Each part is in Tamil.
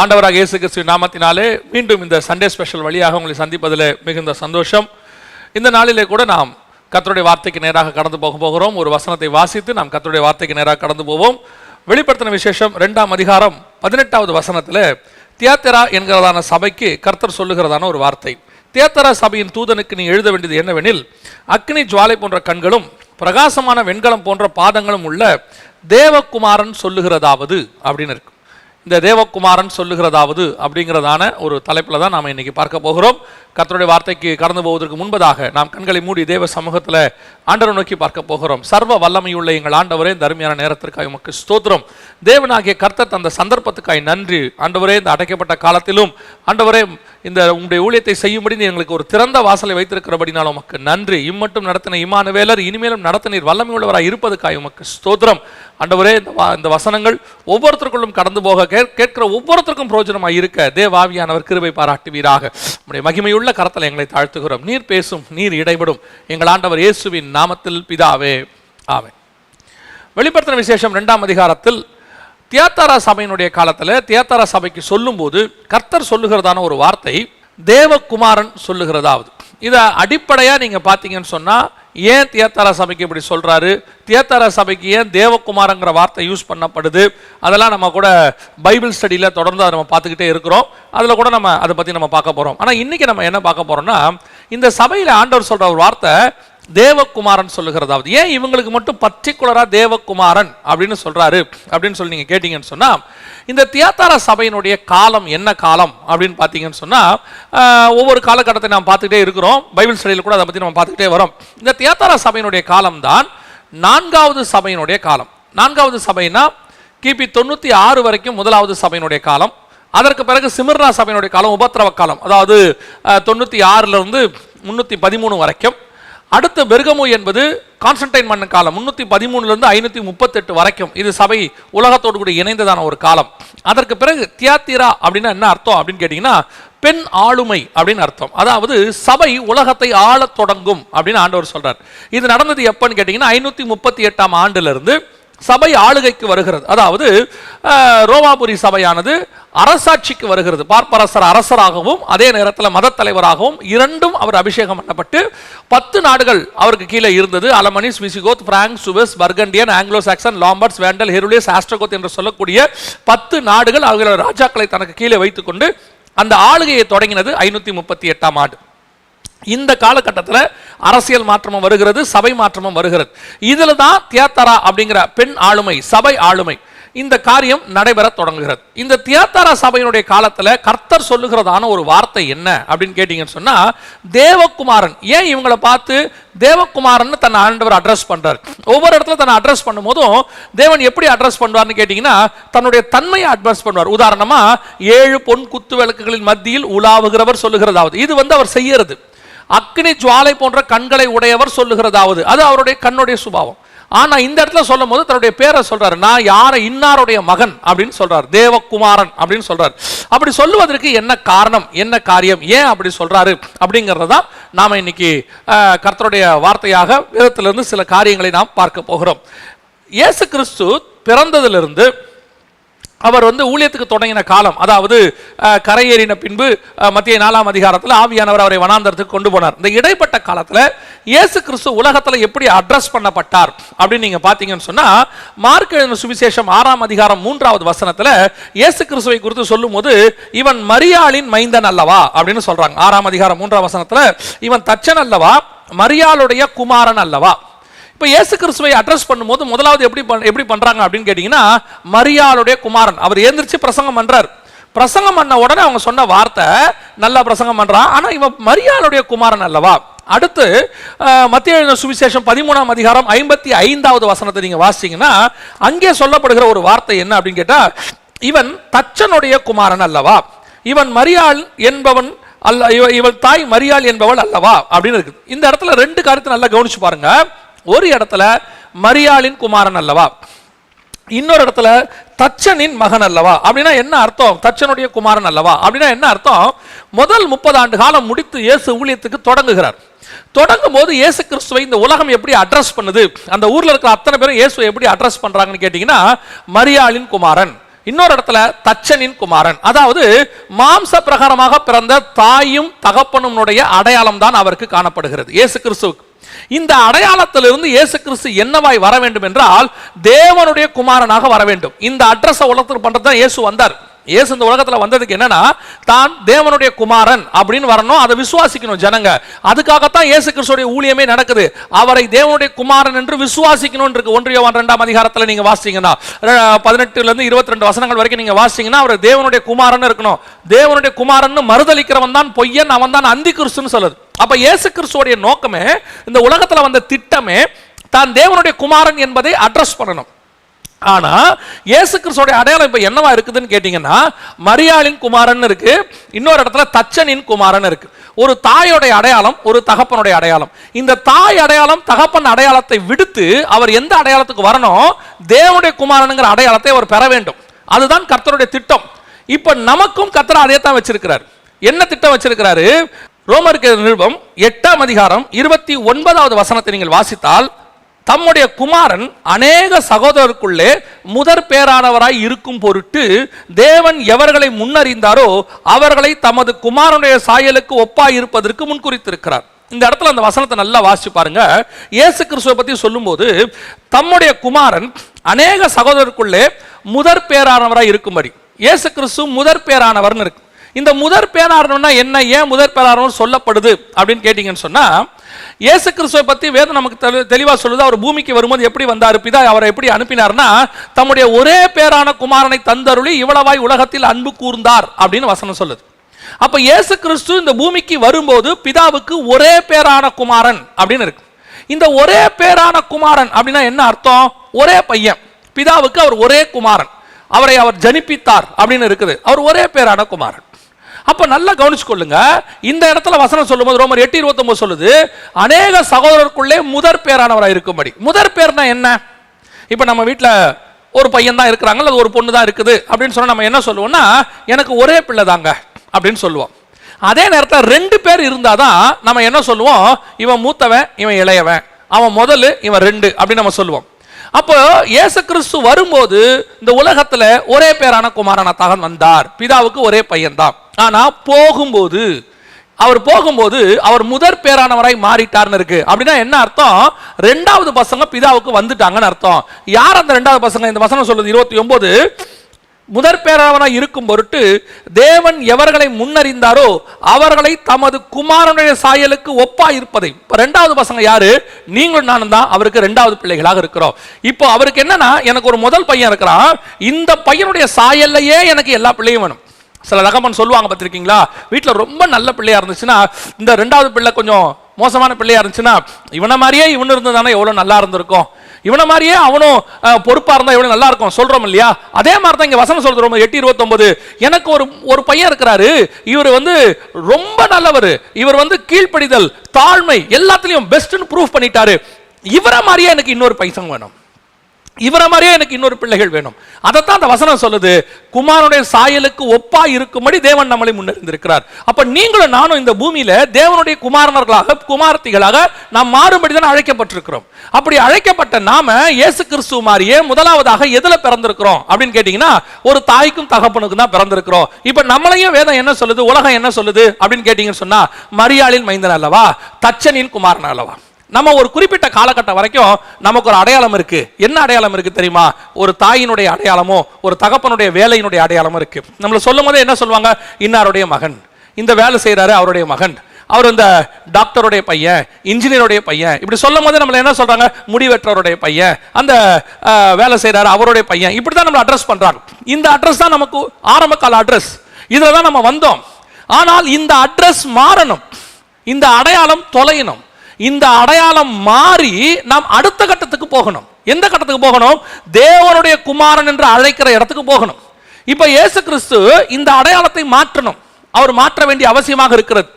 ஆண்டவராக இயேசு கிறிஸ்து நாமத்தினாலே மீண்டும் இந்த சண்டே ஸ்பெஷல் வழியாக உங்களை சந்திப்பதில் மிகுந்த சந்தோஷம். இந்த நாளிலே கூட நாம் கர்த்தருடைய வார்த்தைக்கு நேராக கடந்து போகிறோம். ஒரு வசனத்தை வாசித்து நாம் கர்த்தருடைய வார்த்தைக்கு நேராக கடந்து போவோம். வெளிப்படுத்தின விசேஷம் 2ஆம் அதிகாரம் 18வது வசனத்தில் தியத்தீரா என்கிறதான சபைக்கு கர்த்தர் சொல்லுகிறதான ஒரு வார்த்தை. தியத்தீரா சபையின் தூதனுக்கு நீ எழுத வேண்டியது என்னவெனில், அக்னி ஜுவாலை போன்ற கண்களும் பிரகாசமான வெண்கலம் போன்ற பாதங்களும் உள்ள தேவகுமாரன் சொல்லுகிறதாவது அப்படின்னு இருக்கு. இந்த தேவகுமாரன் சொல்லுகிறதாவது அப்படிங்கிறதான ஒரு தலைப்பில் தான் நாம் இன்னைக்கு பார்க்க போகிறோம். கர்த்தருடைய வார்த்தைக்கு கடந்து போவதற்கு முன்பதாக நாம் கண்களை மூடி தேவ சமூகத்தில் ஆண்டவரை நோக்கி பார்க்க போகிறோம். சர்வ வல்லமையுள்ள எங்கள் ஆண்டவரே, இந்த அருமையான நேரத்திற்காக உமக்கு ஸ்தோத்திரம். தேவனாகிய கர்த்தர் தந்த சந்தர்ப்பத்துக்காய் நன்றி ஆண்டவரே. இந்த அடைக்கப்பட்ட காலத்திலும் ஆண்டவரே, இந்த உங்களுடைய ஊழியத்தை செய்யும்படி நீ எங்களுக்கு ஒரு திறந்த வாசலை வைத்திருக்கிறபடினாலும் உமக்கு நன்றி. இம்மட்டும் நடத்தின இம்மானுவேலர் இனிமேலும் நடத்தினீர் வல்லமையுள்ளவராக இருப்பதற்காக உமக்கு ஸ்தோத்திரம். ஆண்டவரே, இந்த வசனங்கள் ஒவ்வொருத்தருக்குள்ளும் கடந்து போக கேட்கிற ஒவ்வொருத்தருக்கும் பிரயோஜனமாக இருக்க தேவாவியானவர் கிருபை பாராட்டுவீராக. நம்முடைய மகிமையுள்ள கரத்தில் எங்களை தாழ்த்துகிறோம். நீர் பேசும், நீர் இடைபடும். எங்கள் ஆண்டவர் இயேசுவின் நாமத்தில் பிதாவே, ஆமென். வெளிப்படுத்தின விசேஷம் 2ஆம் அதிகாரத்தில் தியத்தீரா சபையினுடைய காலத்தில் தியத்தீரா சபைக்கு சொல்லும் போது கர்த்தர் சொல்லுகிறதான ஒரு வார்த்தை தேவகுமாரன் சொல்லுகிறதாவது. இதை அடிப்படையாக நீங்கள் பார்த்தீங்கன்னு சொன்னால், ஏன் தியத்தீரா சபைக்கு இப்படி சொல்கிறாரு, தியத்தீரா சபைக்கு ஏன் தேவகுமாரங்கிற வார்த்தை யூஸ் பண்ணப்படுது, அதெல்லாம் நம்ம கூட பைபிள் ஸ்டடியில் தொடர்ந்து அதை நம்ம பார்த்துக்கிட்டே இருக்கிறோம். அதில் கூட நம்ம அதை பற்றி நம்ம பார்க்க போகிறோம். ஆனால் இன்றைக்கி நம்ம என்ன பார்க்க போகிறோம்னா, இந்த சபையில் ஆண்டவர் சொல்கிற ஒரு வார்த்தை தேவகுமாரன் சொல்லுகிறதாவது. ஏன் இவங்களுக்கு மட்டும் பர்டிகுலராக தேவகுமாரன் அப்படின்னு சொல்கிறாரு அப்படின்னு சொல்லி நீங்கள் கேட்டிங்கன்னு சொன்னால், இந்த தியத்தீரா சபையினுடைய காலம் என்ன காலம் அப்படின்னு பார்த்தீங்கன்னு சொன்னால், ஒவ்வொரு காலகட்டத்தை நாம் பார்த்துக்கிட்டே இருக்கிறோம். பைபிள் ஸ்டடியில் கூட அதை பற்றி நம்ம பார்த்துக்கிட்டே வரோம். இந்த தியத்தீரா சபையினுடைய காலம் தான் 4வது சபையினுடைய காலம். 4வது சபைனா கிபி 96 வரைக்கும் 1வது சபையினுடைய காலம். அதற்கு பிறகு சிமிர்னா சபையினுடைய காலம் உபத்திரவ காலம், அதாவது 96லிருந்து 313 வரைக்கும். அடுத்த பெர்கமு என்பது கான்ஸ்டன்டைன் மன்னன் காலம் 313லிருந்து 538 வரைக்கும். இது சபை உலகத்தோடு கூட இணைந்ததான ஒரு காலம். அதற்கு பிறகு தியத்தீரா அப்படின்னா என்ன அர்த்தம் அப்படின்னு கேட்டிங்கன்னா, பெண் ஆளுமை அப்படின்னு அர்த்தம். அதாவது சபை உலகத்தை ஆளத் தொடங்கும் அப்படின்னு ஆண்டவர் சொல்றார். இது நடந்தது எப்பன்னு கேட்டிங்கன்னா 538ஆம் ஆண்டிலிருந்து சபை ஆளுகைக்கு வருகிறது. அதாவது ரோமாபுரி சபையானது அரசாட்சிக்கு வருகிறது. பார்ப்பரசர் அரசராகவும் அதே நேரத்தில் மத தலைவராகவும் இரண்டும் அவர் அபிஷேகம் பண்ணப்பட்டு 10 நாடுகள் அவருக்கு கீழே இருந்தது. Alamannis, Visigoth, Frank, Swiss, Burgundian, Anglo Saxon, Lombards, Vandal, Herulians, Ostrogoth என்று சொல்லக்கூடிய 10 நாடுகள் அவர்களோட ராஜாக்களை தனக்கு கீழே வைத்துக்கொண்டு அந்த ஆளுகையை தொடங்கினது 538ஆம் ஆண்டு. இந்த காலகட்டத்தில் அரசியல் மாற்றமும் வருகிறது, சபை மாற்றமும் வருகிறது. இதில் தான் தியத்தீரா அப்படிங்கிற பெண் ஆளுமை, சபை ஆளுமை, இந்த காரியம் நடைபெற தொடங்குகிறது. இந்த தியத்தீரா சபையினுடைய காலத்தில் கர்த்தர் சொல்லுகிறதான ஒரு வார்த்தை என்ன அப்படின்னு கேட்டீங்கன்னு சொன்னா, தேவகுமாரன். ஏன் இவங்களை பார்த்து தேவகுமாரன் தன்னை ஆண்டவர் அட்ரஸ் பண்றார்? ஒவ்வொரு இடத்துல தன்னை அட்ரஸ் பண்ணும்போதும் தேவன் எப்படி அட்ரஸ் பண்ணுவார்னு கேட்டீங்கன்னா, தன்னுடைய தன்மையை அட்ரஸ் பண்ணுவார். உதாரணமா 7 பொன் குத்து விளக்குகளின் மத்தியில் உலாவுகிறவர் சொல்லுகிறதாவது, இது அவர் செய்யறது. அக்னி ஜுவாலை போன்ற கண்களை உடையவர் சொல்லுகிறதாவது, அது அவருடைய கண்ணுடைய சுபாவம். ஆனா இந்த இடத்துல சொல்லும் போது தன்னுடைய பேரை சொல்றாரு. நான் யாரை, இன்னாருடைய மகன் அப்படின்னு சொல்றாரு, தேவகுமாரன் அப்படின்னு சொல்றாரு. அப்படி சொல்லுவதற்கு என்ன காரணம், என்ன காரியம், ஏன் அப்படி சொல்றாரு அப்படிங்கறதான் நாம இன்னைக்கு கர்த்தருடைய வார்த்தையாக வேதத்திலிருந்து சில காரியங்களை நாம் பார்க்க போகிறோம். இயேசு கிறிஸ்து பிறந்ததிலிருந்து அவர் ஊழியத்துக்கு தொடங்கின காலம், அதாவது கரையேறின பின்பு மத்திய 4ஆம் அதிகாரத்தில் ஆவியானவர் அவரை வனாந்தரத்துக்கு கொண்டு போனார். இந்த இடைப்பட்ட காலத்தில் இயேசு கிறிஸ்து உலகத்தில் எப்படி அட்ரஸ் பண்ணப்பட்டார் அப்படின்னு நீங்க பாத்தீங்கன்னு சொன்னா, மார்க் எழுதின சுவிசேஷம் 6ஆம் அதிகாரம் 3வது வசனத்தில் இயேசு கிறிஸ்துவை குறித்து சொல்லும் போது, இவன் மரியாளின் மைந்தன் அல்லவா அப்படின்னு சொல்றாங்க. 6ஆம் அதிகாரம் 3ஆம் வசனத்தில் இவன் தச்சன் அல்லவா, மரியாளுடைய குமாரன் அல்லவா. இப்போ இயேசு கிறிஸ்துவை அட்ரஸ் பண்ணும்போது முதலாவது எப்படி பண்றாங்க அப்படின்னு கேட்டீங்கன்னா, மரியாளுடைய குமாரன். அவர் எழுந்திரிச்சு பிரசங்கம் பண்றார். பிரசங்கம் பண்ண உடனே அவங்க சொன்ன வார்த்தை, நல்லா பிரசங்கம் பண்றான், ஆனா இவன் மரியாளுடைய குமாரன் அல்லவா. அடுத்து மத்திய எழுதின சுவிசேஷம் 13ஆம் அதிகாரம் 55வது வசனத்தை நீங்க வாசிச்சீங்கன்னா, அங்கே சொல்லப்படுகிற ஒரு வார்த்தை என்ன அப்படின்னு கேட்டா, இவன் தச்சனுடைய குமாரன் அல்லவா, இவன் மரியாள் என்பவன் அல்ல, இவள் தாய் மரியாள் என்பவள் அல்லவா அப்படின்னு இருக்கு. இந்த இடத்துல 2 காரியத்தை நல்லா கவனிச்சு பாருங்க. ஒரு இடத்துல மரியாளின் குமாரன் அல்லவா, இன்னொரு இடத்துல தச்சனின் மகன் அல்லவா. அப்படின்னா என்ன அர்த்தம்? தச்சனுடைய குமாரன் அல்லவா அப்படின்னா என்ன அர்த்தம்? முதல் 30 ஆண்டு காலம் முடித்து இயேசு ஊழியத்துக்கு தொடங்குகிறார். தொடங்கும் போது இயேசு கிறிஸ்துவை இந்த உலகம் எப்படி அட்ரஸ் பண்ணுது, அந்த ஊர்ல இருக்கிற அத்தனை பேரும் இயேசுவை எப்படி அட்ரஸ் பண்றாங்கன்னு கேட்டீங்கன்னா, மரியாளின் குமாரன், இன்னொரு இடத்துல தச்சனின் குமாரன், அதாவது மாம்ச பிரகாரமாக பிறந்த தாயும் தகப்பனுடைய அடையாளம் தான் அவருக்கு காணப்படுகிறது இயேசு கிறிஸ்துவுக்கு. இந்த அடையாளத்திலிருந்து இயேசு கிறிஸ்து என்னவாய் வர வேண்டும் என்றால் தேவனுடைய குமாரனாக வர வேண்டும். இந்த அட்ரஸ் உலகத்துக்கு பண்றது தான் இயேசு வந்தார். இயேசு இந்த உலகத்துல வந்ததுக்கு என்னன்னா தான் தேவனுடைய குமாரன் அப்படின்னு வரணும், அதை விசுவாசிக்கணும் ஜனங்க. அதுக்காகத்தான் இயேசு கிறிஸ்துடைய ஊழியமே நடக்குது. அவரை தேவனுடைய குமாரன் என்று விசுவாசிக்கணும் இருக்கு. 1 யோவான் 2ஆம் அதிகாரத்துல நீங்க வாசிச்சீங்கன்னா 18 லிருந்து 22 வசனங்கள் வரைக்கும் நீங்க வாசிச்சீங்கன்னா அவர் தேவனுடைய குமாரன் இருக்கணும். தேவனுடைய குமாரன் மறுதலிக்கிறவன் தான் பொய்யன், அவன் தான் அந்தி கிறிஸ்துன்னு சொல்லுது. அப்ப இயேசு கிறிஸ்துடைய நோக்கமே, இந்த உலகத்துல வந்த திட்டமே தான் தேவனுடைய குமாரன் என்பதை அட்ரஸ் பண்ணணும். ஆனா இயேசு கிறிஸ்துவோட அடையாளம் இப்ப என்னவா இருக்குதுன்னு கேட்டீங்கன்னா மரியாளின் குமாரன் இருக்கு, இன்னொரு இடத்துல தச்சனின் குமாரன் இருக்கு. ஒரு தாயோட அடையாளம், ஒரு தகப்பனுடைய அடையாளம். இந்த தாய் அடையாளம் தகப்பன் அடையாளத்தை விடுத்து அவர் எந்த அடையாளத்துக்கு வரணும்? தேவனுடைய குமாரனுங்கிற அடையாளத்தை அவர் பெற வேண்டும். அதுதான் கர்த்தருடைய திட்டம். இப்ப நமக்கும் கர்த்தர் அதே தான் வச்சிருக்கிறார். என்ன திட்டம் வச்சிருக்கிறாரு? ரோமருக்கு நிருபம் 8ஆம் அதிகாரம் 29வது வசனத்தை நீங்கள் வாசித்தால், தம்முடைய குமாரன் அநேக சகோதரருக்குள்ளே முதற் பேரானவராய் இருக்கும் பொருட்டு தேவன் எவர்களை முன்னறிந்தாரோ அவர்களை தமது குமாரனுடைய சாயலுக்கு ஒப்பாய் இருப்பதற்கு முன்குறித்திருக்கிறார். இந்த இடத்துல அந்த வசனத்தை நல்லா வாசிச்சு பாருங்க. இயேசு கிறிஸ்துவை பத்தி சொல்லும்போது தம்முடைய குமாரன் அநேக சகோதரருக்குள்ளே முதற் பேரானவராய் இருக்கும்படி, இயேசு கிறிஸ்து முதற் பேரானவர்னு இருக்கு. இந்த முதற் பேரானவர்னா என்ன, ஏன் முதற் பேரானவர் சொல்லப்படுது அப்படின்னு கேட்டீங்கன்னு சொன்னா, இயேசு கிறிஸ்துவை பத்தி வேதம் நமக்கு தெளிவா சொல்லுது. அவர் பூமிக்கு வரும்போது எப்படி வந்தார், பிதா அவரை எப்படி அனுப்பினார்னா தம்முடைய ஒரே பேரான குமாரனை தந்தருளி இவ்வளவாய் உலகத்தில் அன்பு கூர்ந்தார் அப்படின்னு வசனம் சொல்லுது. அப்ப இயேசு கிறிஸ்து இந்த பூமிக்கு வரும்போது பிதாவுக்கு ஒரே பேரான குமாரன் அப்படின்னு இருக்கு. இந்த ஒரே பேரான குமாரன் அப்படின்னா என்ன அர்த்தம்? ஒரே பையன், பிதாவுக்கு அவர் ஒரே குமாரன், அவரை அவர் ஜனிப்பித்தார் அப்படின்னு இருக்குது. அவர் ஒரே பேரான குமாரன். அப்ப நல்லா கவனிச்சு கொள்ளுங்க. இந்த இடத்துல வசனம் சொல்லும்போது ரோமர் 8:29 சொல்லுது அநேக சகோதரருக்குள்ளே முதற் பேரானவராக இருக்கும்படி. முதற் பேர்னா என்ன? இப்ப நம்ம வீட்டுல ஒரு பையன் தான் இருக்கிறாங்க, அது ஒரு பொண்ணு தான் இருக்குது அப்படின்னு சொன்னா நம்ம என்ன சொல்லுவோம்னா எனக்கு ஒரே பிள்ளை தாங்க அப்படின்னு சொல்லுவோம். அதே நேரத்தில் 2 பேர் இருந்தாதான் நம்ம என்ன சொல்லுவோம்? இவன் மூத்தவன், இவன் இளையவன், அவன் முதல், இவன் 2 அப்படின்னு நம்ம சொல்லுவோம். அப்போ இயேசு கிறிஸ்து வரும்போது இந்த உலகத்துல ஒரே பேரான குமாரனாக வந்தார். பிதாவுக்கு ஒரே பையன் தான். ஆனா போகும்போது அவர் முதற் பேரானவராய் மாறிட்டார்னு இருக்கு. அப்படின்னா என்ன அர்த்தம்? 2வது பசங்க பிதாவுக்கு வந்துட்டாங்கன்னு அர்த்தம். யார் அந்த 2வது பசங்க? இந்த வசனம் சொல்லுது 29, முதற் பேரானவராய் இருக்கும் பொருட்டு தேவன் எவர்களை முன்னறிந்தாரோ அவர்களை தமது குமாரனுடைய சாயலுக்கு ஒப்பா இருப்பதை. இப்ப 2வது பசங்க யாரு? நீங்களும் நானும் தான் அவருக்கு 2வது பிள்ளைகளாக இருக்கிறோம். இப்போ அவருக்கு என்னன்னா, எனக்கு ஒரு முதல் பையன் இருக்கிறான், இந்த பையனுடைய சாயல்லையே எனக்கு எல்லா பிள்ளையும் வேணும். சில தகப்பன் சொல்லுவாங்க பார்த்திருக்கீங்களா, வீட்டில் ரொம்ப நல்ல பிள்ளையா இருந்துச்சுன்னா, இந்த 2வது பிள்ளை கொஞ்சம் மோசமான பிள்ளையா இருந்துச்சுன்னா, இவனை மாதிரியே இவனு இருந்ததானே எவ்வளவு நல்லா இருந்திருக்கும், இவனை மாதிரியே அவனும் பொறுப்பா இருந்தா எவ்வளவு நல்லா இருக்கும் சொல்றோம் இல்லையா? அதே மாதிரி தான் இங்க வசனம் சொல்றோம் 8:29, எனக்கு ஒரு பையன் இருக்கிறாரு, இவர் ரொம்ப நல்லவர், இவர் கீழ்ப்படிதல், தாழ்மை எல்லாத்துலயும் பெஸ்ட்னு ப்ரூவ் பண்ணிட்டாரு, இவரை மாதிரியே எனக்கு இன்னொரு பையன் வேணும், இவரை மாதிரியே எனக்கு இன்னொரு பிள்ளைகள் வேணும். அதைத்தான் அந்த வசனம் சொல்லுது, குமாரனுடைய சாயலுக்கு ஒப்பா இருக்கும்படி தேவன் நம்மளை முன்னறிந்திருக்கிறார். அப்ப நீங்களும் நானும் இந்த பூமியில தேவனுடைய குமாரனர்களாக, குமாரத்திகளாக நாம் மாறும்படிதான் அழைக்கப்பட்டிருக்கிறோம். அப்படி அழைக்கப்பட்ட நாம இயேசு கிறிஸ்து மாதிரியே முதலாவதாக எதுல பிறந்திருக்கிறோம் அப்படின்னு கேட்டீங்கன்னா, ஒரு தாய்க்கும் தகப்பனுக்கும் தான் பிறந்திருக்கிறோம். இப்ப நம்மளையும் வேதம் என்ன சொல்லுது, உலகம் என்ன சொல்லுது அப்படின்னு கேட்டீங்கன்னு சொன்னா, மரியாளின் மைந்தன் அல்லவா, தச்சனின் குமாரன் அல்லவா. நம்ம ஒரு குறிப்பிட்ட காலகட்டம் வரைக்கும் நமக்கு ஒரு அடையாளம் இருக்கு. என்ன அடையாளம் இருக்கு தெரியுமா? ஒரு தாயினுடைய அடையாளமோ ஒரு தகப்பனுடைய வேலையினுடைய அடையாளமும் இருக்கு. நம்மள சொல்லும் போது என்ன சொல்லுவாங்க? இன்னாருடைய மகன், இந்த வேலை செய்யறாரு அவருடைய மகன், அவர் இந்த டாக்டருடைய பையன், இன்ஜினியருடைய பையன், இப்படி சொல்லும் போது நம்மள என்ன சொல்றாங்க? முடிவெற்றவருடைய பையன், அந்த வேலை செய்யறாரு அவருடைய பையன், இப்படிதான் நம்ம அட்ரஸ் பண்றாங்க. இந்த அட்ரஸ் தான் நமக்கு ஆரம்ப கால அட்ரஸ், இதுல தான் நம்ம வந்தோம். ஆனால் இந்த அட்ரஸ் மாறணும், இந்த அடையாளம் தொலையணும். இந்த அடையாளம் மாறி நாம் அடுத்த கட்டத்துக்கு போகணும். எந்த கட்டத்துக்கு போகணும்? தேவனுடைய குமாரன் என்று அழைக்கிற இடத்துக்கு போகணும். இப்ப இயேசு கிறிஸ்து இந்த அடையாளத்தை மாற்றணும், அவர் மாற்ற வேண்டிய அவசியமாக இருக்கிறது.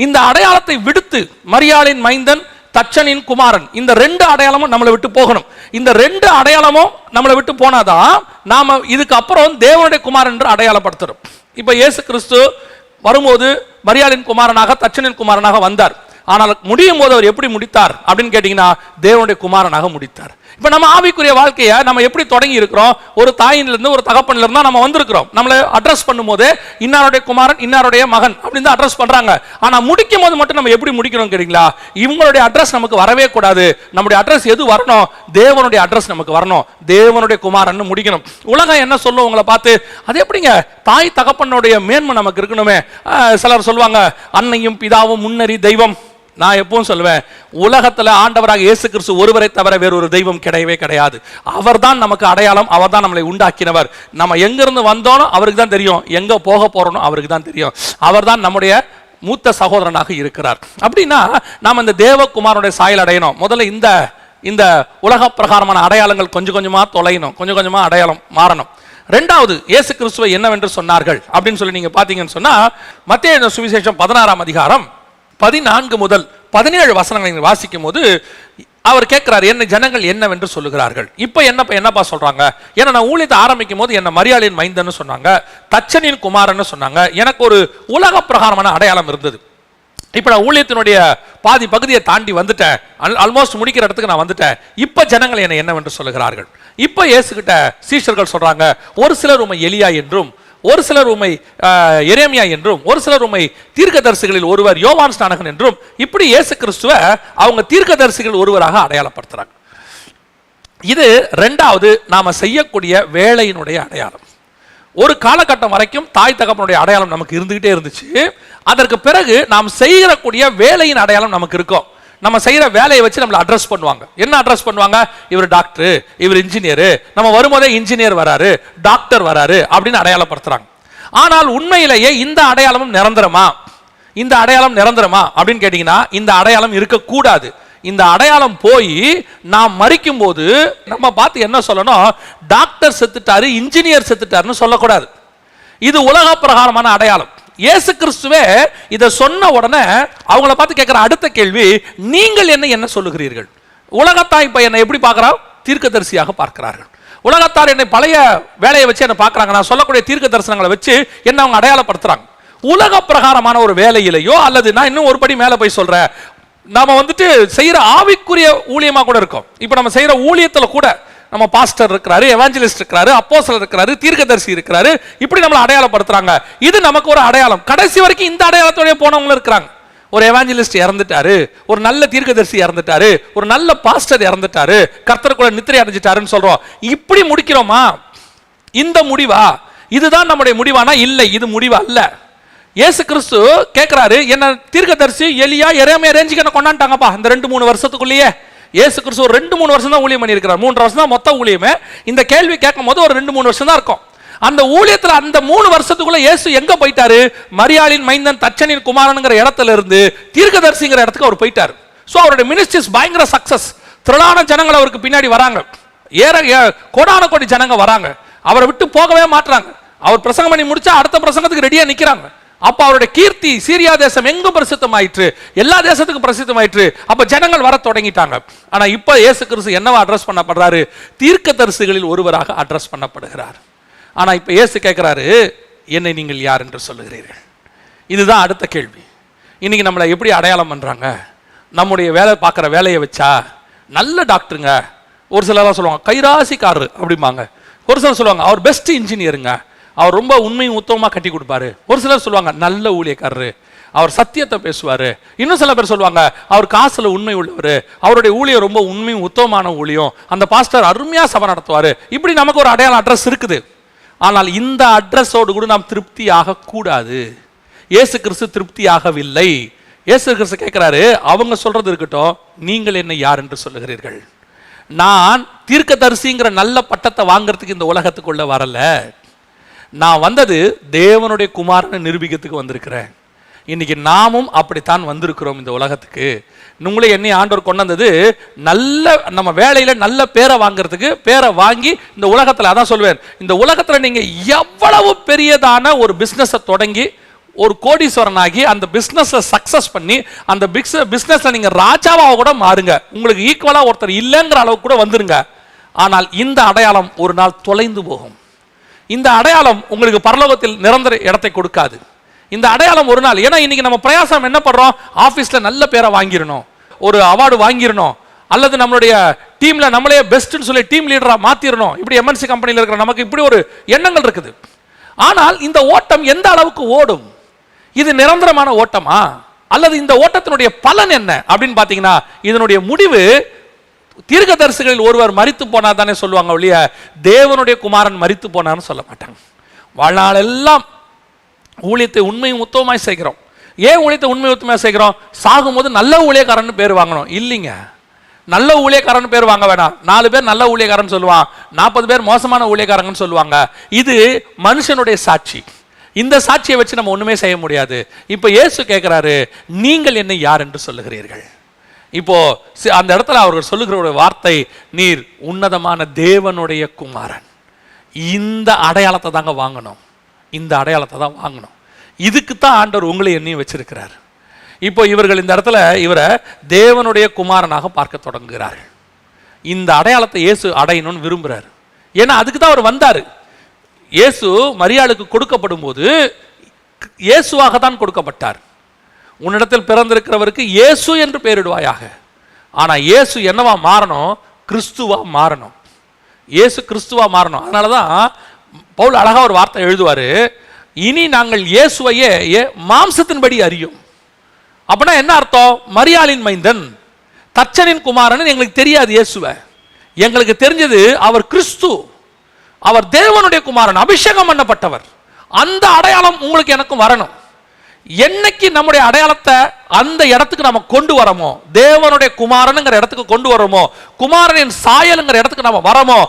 இந்த அடையாளத்தை விடுத்து மரியாளின் மைந்தன், தச்சனின் குமாரன், இந்த 2 அடையாளமும் நம்மளை விட்டு போகணும். இந்த 2 அடையாளமும் நம்மளை விட்டு போனாதான் நாம இதுக்கு அப்புறம் தேவனுடைய குமாரன் என்று அடையாளப்படுத்துறோம். இப்ப இயேசு கிறிஸ்து வரும்போது மரியாளின் குமாரனாக, தச்சனின் குமாரனாக வந்தார். ஆனால் முடியும் போது அவர் எப்படி முடித்தார் அப்படின்னு கேட்டீங்கன்னா தேவனுடைய குமாரனாக முடித்தார். இப்ப நம்ம ஆவிக்குரிய வாழ்க்கையை நம்ம எப்படி தொடங்கி இருக்கிறோம்? ஒரு தாயிலிருந்து ஒரு தகப்பன்ல இருந்தா நம்ம வந்திருக்கிறோம். நம்மளை அட்ரஸ் பண்ணும்போது இன்னாருடைய குமாரன் இன்னாருடைய மகன் அப்படின்னு தான் அட்ரஸ் பண்றாங்க. ஆனா முடிக்கும் போது மட்டும் நம்ம எப்படி முடிக்கிறோம் கேட்டீங்களா? இவங்களுடைய அட்ரஸ் நமக்கு வரவே கூடாது. நம்முடைய அட்ரஸ் எது வரணும்? தேவனுடைய அட்ரஸ் நமக்கு வரணும். தேவனுடைய குமாரன் முடிக்கணும். உலகம் என்ன சொல்லும் உங்களை பார்த்து? அது எப்படிங்க தாய் தகப்பனுடைய மேன்மை நமக்கு இருக்கணுமே. சிலர் சொல்லுவாங்க அன்னையும் பிதாவும் முன்னறி தெய்வம். நான் எப்பவும் சொல்லுவேன், உலகத்துல ஆண்டவராக இயேசு கிறிஸ்து ஒருவரை தவிர வேறொரு தெய்வம் கிடையவே கிடையாது. அவர் தான் நமக்கு அடையாளம். அவர் தான் நம்மளை உண்டாக்கினவர். நம்ம எங்கிருந்து வந்தோனோ அவருக்கு தான் தெரியும், எங்க போக போறோம் அவருக்கு தான் தெரியும். அவர் தான் நம்முடைய மூத்த சகோதரனாக இருக்கிறார். அப்படின்னா நாம் இந்த தேவகுமாரனுடைய சாயல் அடையணும். முதல்ல இந்த உலக பிரகாரமான அடையாளங்கள் கொஞ்சம் கொஞ்சமா தொலையணும், கொஞ்சம் கொஞ்சமா அடையாளம் மாறணும். ரெண்டாவது, இயேசு கிறிஸ்துவை என்னவென்று சொன்னார்கள் அப்படின்னு சொல்லி நீங்க பாத்தீங்கன்னு சொன்னா, மத்தேயு சுவிசேஷம் 16ஆம் அதிகாரம் 14 முதல் 17 வசனங்களை வாசிக்கும் போது அவர் கேட்கிறார், என்ன ஜனங்கள் என்னவென்று சொல்லுகிறார்கள். இப்ப என்னப்பா சொல்றாங்க? ஏன்னா நான் ஊழியத்தை ஆரம்பிக்கும் போது என்ன மரியாளின் மைந்தன்னு சொன்னாங்க, தச்சனின் குமாரன்னு சொன்னாங்க. எனக்கு ஒரு உலக பிரகாரமான அடையாளம் இருந்தது. இப்ப நான் ஊழியத்தினுடைய பாதி பகுதியை தாண்டி வந்துட்டேன், ஆல்மோஸ்ட் முடிக்கிற இடத்துக்கு நான் வந்துட்டேன். இப்ப ஜனங்கள் என்ன என்னவென்று சொல்லுகிறார்கள். இப்ப இயேசுகிட்ட சீஷர்கள் சொல்றாங்க, ஒரு சிலர் உம்மை எலியா என்றும், ஒரு சிலர் உம்மை எரேமியா என்றும், ஒரு சிலர் உம்மை தீர்க்கதரிசிகளில் ஒருவர் யோவான் ஸ்நானகன் என்றும், இப்படி இயேசு கிறிஸ்துவ அவங்க தீர்க்கதரிசிகள் ஒருவராக அடையாளப்படுத்துறாங்க. இது ரெண்டாவது நாம செய்யக்கூடிய வேலையினுடைய அடையாளம். ஒரு காலகட்டம் வரைக்கும் தாய் தகப்பனுடைய அடையாளம் நமக்கு இருந்துகிட்டே இருந்துச்சு. அதற்கு பிறகு நாம் செய்யக்கூடிய வேலையின் அடையாளம் நமக்கு இருக்கும். நம்ம செய்யற வேலையை வச்சு நம்மளை அட்ரஸ் பண்ணுவாங்க. என்ன அட்ரஸ் பண்ணுவாங்க? இவர் டாக்டர், இவர் இன்ஜினியர், நம்ம வரும்போதே இன்ஜினியர் வராரு, டாக்டர் வராரு அப்படின்னு அடையாளப்படுத்துறாங்க. ஆனால் உண்மையிலேயே இந்த அடையாளமும் நிரந்தரமா? இந்த அடையாளம் நிரந்தரமா அப்படின்னு கேட்டீங்கன்னா இந்த அடையாளம் இருக்கக்கூடாது. இந்த அடையாளம் போய் நாம் மரிக்கும் போது நம்ம பார்த்து என்ன சொல்லணும்? டாக்டர் செத்துட்டாரு, இன்ஜினியர் செத்துட்டாருன்னு சொல்லக்கூடாது. இது உலக பிரகாரமான அடையாளம். இயேசு கிறிஸ்துவே இதை சொன்ன உடனே அவங்கள பார்த்து கேட்கிற அடுத்த கேள்வி, நீங்கள் என்ன சொல்லுகிறீர்கள்? உலகத்தார் இப்ப என்னை எப்படி பார்க்கிறார்? தீர்க்கதரிசியாக பார்க்கிறார்கள். உலகத்தார் என்னை பழைய வேலையை வச்சு என்ன பார்க்கறாங்க. நான் சொல்லக்கூடிய தீர்க்க தரிசனங்களை வச்சு என்ன அவங்க அடையாளப்படுத்துறாங்க. உலக பிரகாரமான ஒரு வேலையிலையோ, அல்லது நான் இன்னும் ஒரு படி மேல போய் சொல்றேன், நாம செய்யற ஆவிக்குரிய ஊழியமா கூட இருக்கும். இப்ப நம்ம செய்யற ஊழியத்துல கூட நம்ம பாஸ்டர் இருக்கிறாரு, எவாஞ்சலிஸ்ட் இருக்கிறாரு, அப்போஸ்தலர் இருக்கிறாரு, தீர்க்கதரிசி இருக்கிறாரு, இப்படி நம்மளை அடையாளப்படுத்துறாங்க. இது நமக்கு ஒரு அடையாளம். கடைசி வரைக்கும் இந்த அடையாளத்தோட போனவங்க இருக்கிறாங்க. ஒரு எவாஞ்சலிஸ்ட் இறந்துட்டாரு, ஒரு நல்ல தீர்க்கதரிசி இறந்துட்டாரு, ஒரு நல்ல பாஸ்டர் இறந்துட்டாரு, கர்த்தருக்குள்ள நித்திரை அடைஞ்சிட்டாருன்னு சொல்றோம். இப்படி முடிக்கிறோமா? இந்த முடிவா? இதுதான் நம்முடைய முடிவானா? இல்லை, இது முடிவு அல்ல. இயேசு கிறிஸ்து கேட்கிறாரு, என்ன தீர்க்கதரிசி எலியா எரேமியா ரேஞ்சுக்கு என்ன கொண்டாண்டாங்கப்பா இந்த 2-3 வருஷத்துக்குள்ளேயே. இயேசு கிறிஸ்து ஒரு 2-3 வருஷம் தான் ஊழியம் பண்ணியிருக்கிறார். 3 வருஷம் தான் மொத்த ஊழியமே. இந்த கேள்வி கேட்கும் போது ஒரு 2-3 வருஷம் தான் இருக்கும். அந்த ஊழியத்துல அந்த 3 வருஷத்துக்குள்ள இயேசு எங்க போயிட்டாரு? மரியாளின் மைந்தன், தச்சனின் குமாரனுங்கிற இடத்துல இருந்து தீர்க்கதரிசிங்கிற இடத்துக்கு அவர் போயிட்டாரு. சோ அவருடைய மினிஸ்ட்ரிஸ் பயங்கர சக்சஸ். திரளான ஜனங்கள் அவருக்கு பின்னாடி வராங்க, கோடான கோடி ஜனங்க வராங்க, அவரை விட்டு போகவே மாட்டாங்க. அவர் பிரசங்கம் பண்ணி முடிச்சா அடுத்த பிரசங்கத்துக்கு ரெடியா நிக்கிறாங்க. அப்ப அவருடைய கீர்த்தி சீரியா தேசம் எங்கும் பிரசித்தமாயிற்று, எல்லா தேசத்துக்கும் பிரசித்தமாயிற்று. அப்ப ஜனங்கள் வர தொடங்கிட்டாங்க. ஆனா இப்ப இயேசு கிறிஸ்து என்னவா அட்ரஸ் பண்ணப்படுறாரு? தீர்க்கதரிசிகளில் ஒருவராக அட்ரஸ் பண்ணப்படுகிறார். ஆனா இப்ப இயேசு கேட்கிறாரு, என்னை நீங்கள் யார் என்று சொல்லுகிறீர்கள்? இதுதான் அடுத்த கேள்வி. இன்னைக்கு நம்மளை எப்படி அடையாளம் பண்றாங்க? நம்முடைய வேலை பார்க்குற வேலையை வச்சா? நல்ல டாக்டருங்க, ஒரு சிலர் சொல்லுவாங்க கைராசிக்காரரு அப்படிம்பாங்க. ஒரு சிலர் சொல்லுவாங்க அவர் பெஸ்ட் இன்ஜினியருங்க, அவர் ரொம்ப உண்மையும் உத்தமமாக கட்டி கொடுப்பாரு. ஒரு சிலர் சொல்லுவாங்க நல்ல ஊழியக்காரரு, அவர் சத்தியத்தை பேசுவாரு. இன்னும் சில பேர் சொல்லுவாங்க அவர் காசுல உண்மை உள்ளவர், அவருடைய ஊழியம் ரொம்ப உண்மையும் உத்தமமான ஊழியம், அந்த பாஸ்டர் அருமையா சபை நடத்துவாரு. இப்படி நமக்கு ஒரு அடையாளம் அட்ரஸ் இருக்குது. ஆனால் இந்த அட்ரஸோடு கூட நாம் திருப்தி ஆகக்கூடாது. இயேசு கிறிஸ்து திருப்தி ஆகவில்லை. இயேசு கிறிஸ்து கேட்கிறாரு, அவங்க சொல்றது இருக்கட்டும், நீங்கள் என்ன யார் என்று சொல்லுகிறீர்கள்? நான் தீர்க்கதரிசிங்கிற நல்ல பட்டத்தை வாங்குறதுக்கு இந்த உலகத்துக்குள்ள வரல. நான் வந்தது தேவனுடைய குமாரனை நிரூபிக்கிறதுக்கு வந்திருக்கிறேன். இன்னைக்கு நாமும் அப்படித்தான் வந்திருக்கிறோம் இந்த உலகத்துக்கு. உங்களே என்னை ஆண்டவர் கொண்டு வந்தது நல்ல நம்ம வேலையில நல்ல பேரை வாங்குறதுக்கு. பேரை வாங்கி இந்த உலகத்துல, அதான் சொல்வேன், இந்த உலகத்துல நீங்க எவ்வளவு பெரியதான ஒரு பிசினஸை தொடங்கி ஒரு கோடீஸ்வரனாகி அந்த பிசினஸ் சக்சஸ் பண்ணி அந்த பிசினஸ்ல நீங்க ராஜாவாக கூட மாறுங்க, உங்களுக்கு ஈக்குவலா ஒருத்தர் இல்லைங்கிற அளவுக்கு கூட வந்துருங்க. ஆனால் இந்த அடையாளம் ஒரு நாள் தொலைந்து போகும். இந்த அடையாளம் உங்களுக்கு பரலோகத்தில் நிரந்தர இடத்தை கொடுக்காது. இந்த அடையாளம் ஒரு நாள். ஏன்னா இன்னைக்கு நம்ம பிரயாசம் என்ன பண்றோம்? ஆபீஸ்ல நல்ல பேரை வாங்கிடணும், ஒரு அவார்டு வாங்கிடணும், அல்லது நம்மளுடைய டீம்ல நம்மளே பெஸ்ட்னு சொல்லி டீம் லீடரா மாத்திரணும். இப்படி எம்என்சி கம்பெனியில் இருக்கிற நமக்கு இப்படி ஒரு எண்ணங்கள் இருக்குது. ஆனால் இந்த ஓட்டம் எந்த அளவுக்கு ஓடும்? இது நிரந்தரமான ஓட்டமா, அல்லது இந்த ஓட்டத்தினுடைய பலன் என்ன அப்படின்னு பாத்தீங்கன்னா, இதனுடைய முடிவு தீர்க்கதரிசிகளில் ஒருவர் மரித்து போனா தானே சொல்லுவாங்க ஒழிய தேவனுடைய குமாரன் மரித்து போனான்னு சொல்ல மாட்டாங்க. வாழ்நாள் எல்லாம் ஊழியத்தை உண்மையும் உத்தமமாய் செய்கிறோம். ஏன் ஊழியத்தை உண்மை உத்தமமாய் செய்கிறோம்? சாகும்போது நல்ல ஊழியக்காரன் பேர் வாங்கணும் இல்லைங்க. நல்ல ஊழியக்காரன் பேர் வாங்க வேணாம். 4 பேர் நல்ல ஊழியக்காரன் சொல்லுவான், 40 பேர் மோசமான ஊழியக்காரங்கன்னு சொல்லுவாங்க. இது மனுஷனுடைய சாட்சி. இந்த சாட்சியை வச்சு நம்ம ஒண்ணுமே செய்ய முடியாது. இப்ப இயேசு கேட்கிறாரு, நீங்கள் என்னை யார் என்று சொல்லுகிறீர்கள்? இப்போ அந்த இடத்துல அவர்கள் சொல்லுகிற ஒரு வார்த்தை, நீர் உன்னதமான தேவனுடைய குமாரன். இந்த அடையாளத்தை தாங்க வாங்கணும், இந்த அடையாளத்தை தான் வாங்கணும். இதுக்கு தான் ஆண்டவர் உங்களை என்னையும் வச்சிருக்கிறார். இப்போ இவர்கள் இந்த இடத்துல இவரை தேவனுடைய குமாரனாக பார்க்க தொடங்குகிறார்கள். இந்த அடையாளத்தை இயேசு அடையணும்னு விரும்புகிறார். ஏன்னா அதுக்கு தான் அவர் வந்தார். இயேசு மரியாளுக்கு கொடுக்கப்படும் போது இயேசுவாக தான் கொடுக்கப்பட்டார். உன்னிடத்தில் பிறந்திருக்கிறவருக்கு இயேசு என்று பெயரிடுவாயாக. ஆனா இயேசு என்னவா மாறணும்? கிறிஸ்துவா மாறணும். இயேசு கிறிஸ்துவா மாறணும். அதனாலதான் பவுல் அழகா ஒரு வார்த்தை எழுதுவாரு, இனி நாங்கள் இயேசுவையே மாம்சத்தின்படி அறியும். அப்படின்னா என்ன அர்த்தம்? மரியாளின் மைந்தன், தச்சனின் குமாரன் எங்களுக்கு தெரியாது. இயேசுவை எங்களுக்கு தெரிஞ்சது அவர் கிறிஸ்து, அவர் தேவனுடைய குமாரன், அபிஷேகம் பண்ணப்பட்டவர். அந்த அடையாளம் உங்களுக்கு எனக்கும் வரணும். என்னைக்கு நம்முடைய அடையாளத்தை அந்த இடத்துக்கு நம்ம கொண்டு வரமோ, தேவனுடைய குமாரனுங்கிற இடத்துக்கு கொண்டு வரமோ, குமாரனின் சாயலுங்கிற இடத்துக்கு நம்ம வரமோ,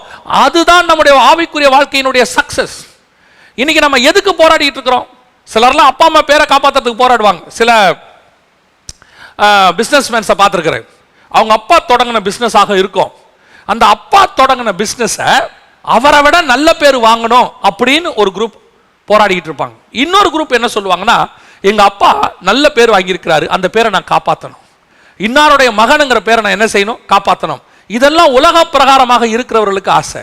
அதுதான் நம்முடைய ஆவிக்குரிய வாழ்க்கையினுடைய சக்சஸ். இன்னைக்கு நம்ம எதுக்கு போராடிட்டு இருக்கிறோம்? சிலர்லாம் அப்பா அம்மா பேரை காப்பாற்றுறதுக்கு போராடுவாங்க. சில பிசினஸ்மேன்ஸை பார்த்துருக்கிறேன், அவங்க அப்பா தொடங்கின பிசினஸ் ஆக இருக்கும். அந்த அப்பா தொடங்கின பிசினஸை அவரை விட நல்ல பேர் வாங்கணும் அப்படின்னு ஒரு குரூப் போராடிட்டு இருப்பாங்க. இன்னொரு குரூப் என்ன சொல்லுவாங்கன்னா, எங்க அப்பா நல்ல பேர் வாங்கியிருக்கிறாரு, அந்த பேரை நான் காப்பாற்றணும், இன்னாருடைய மகனுங்கிற பேரை நான் என்ன செய்யணும்? காப்பாற்றணும். இதெல்லாம் உலக பிரகாரமாக இருக்கிறவர்களுக்கு ஆசை.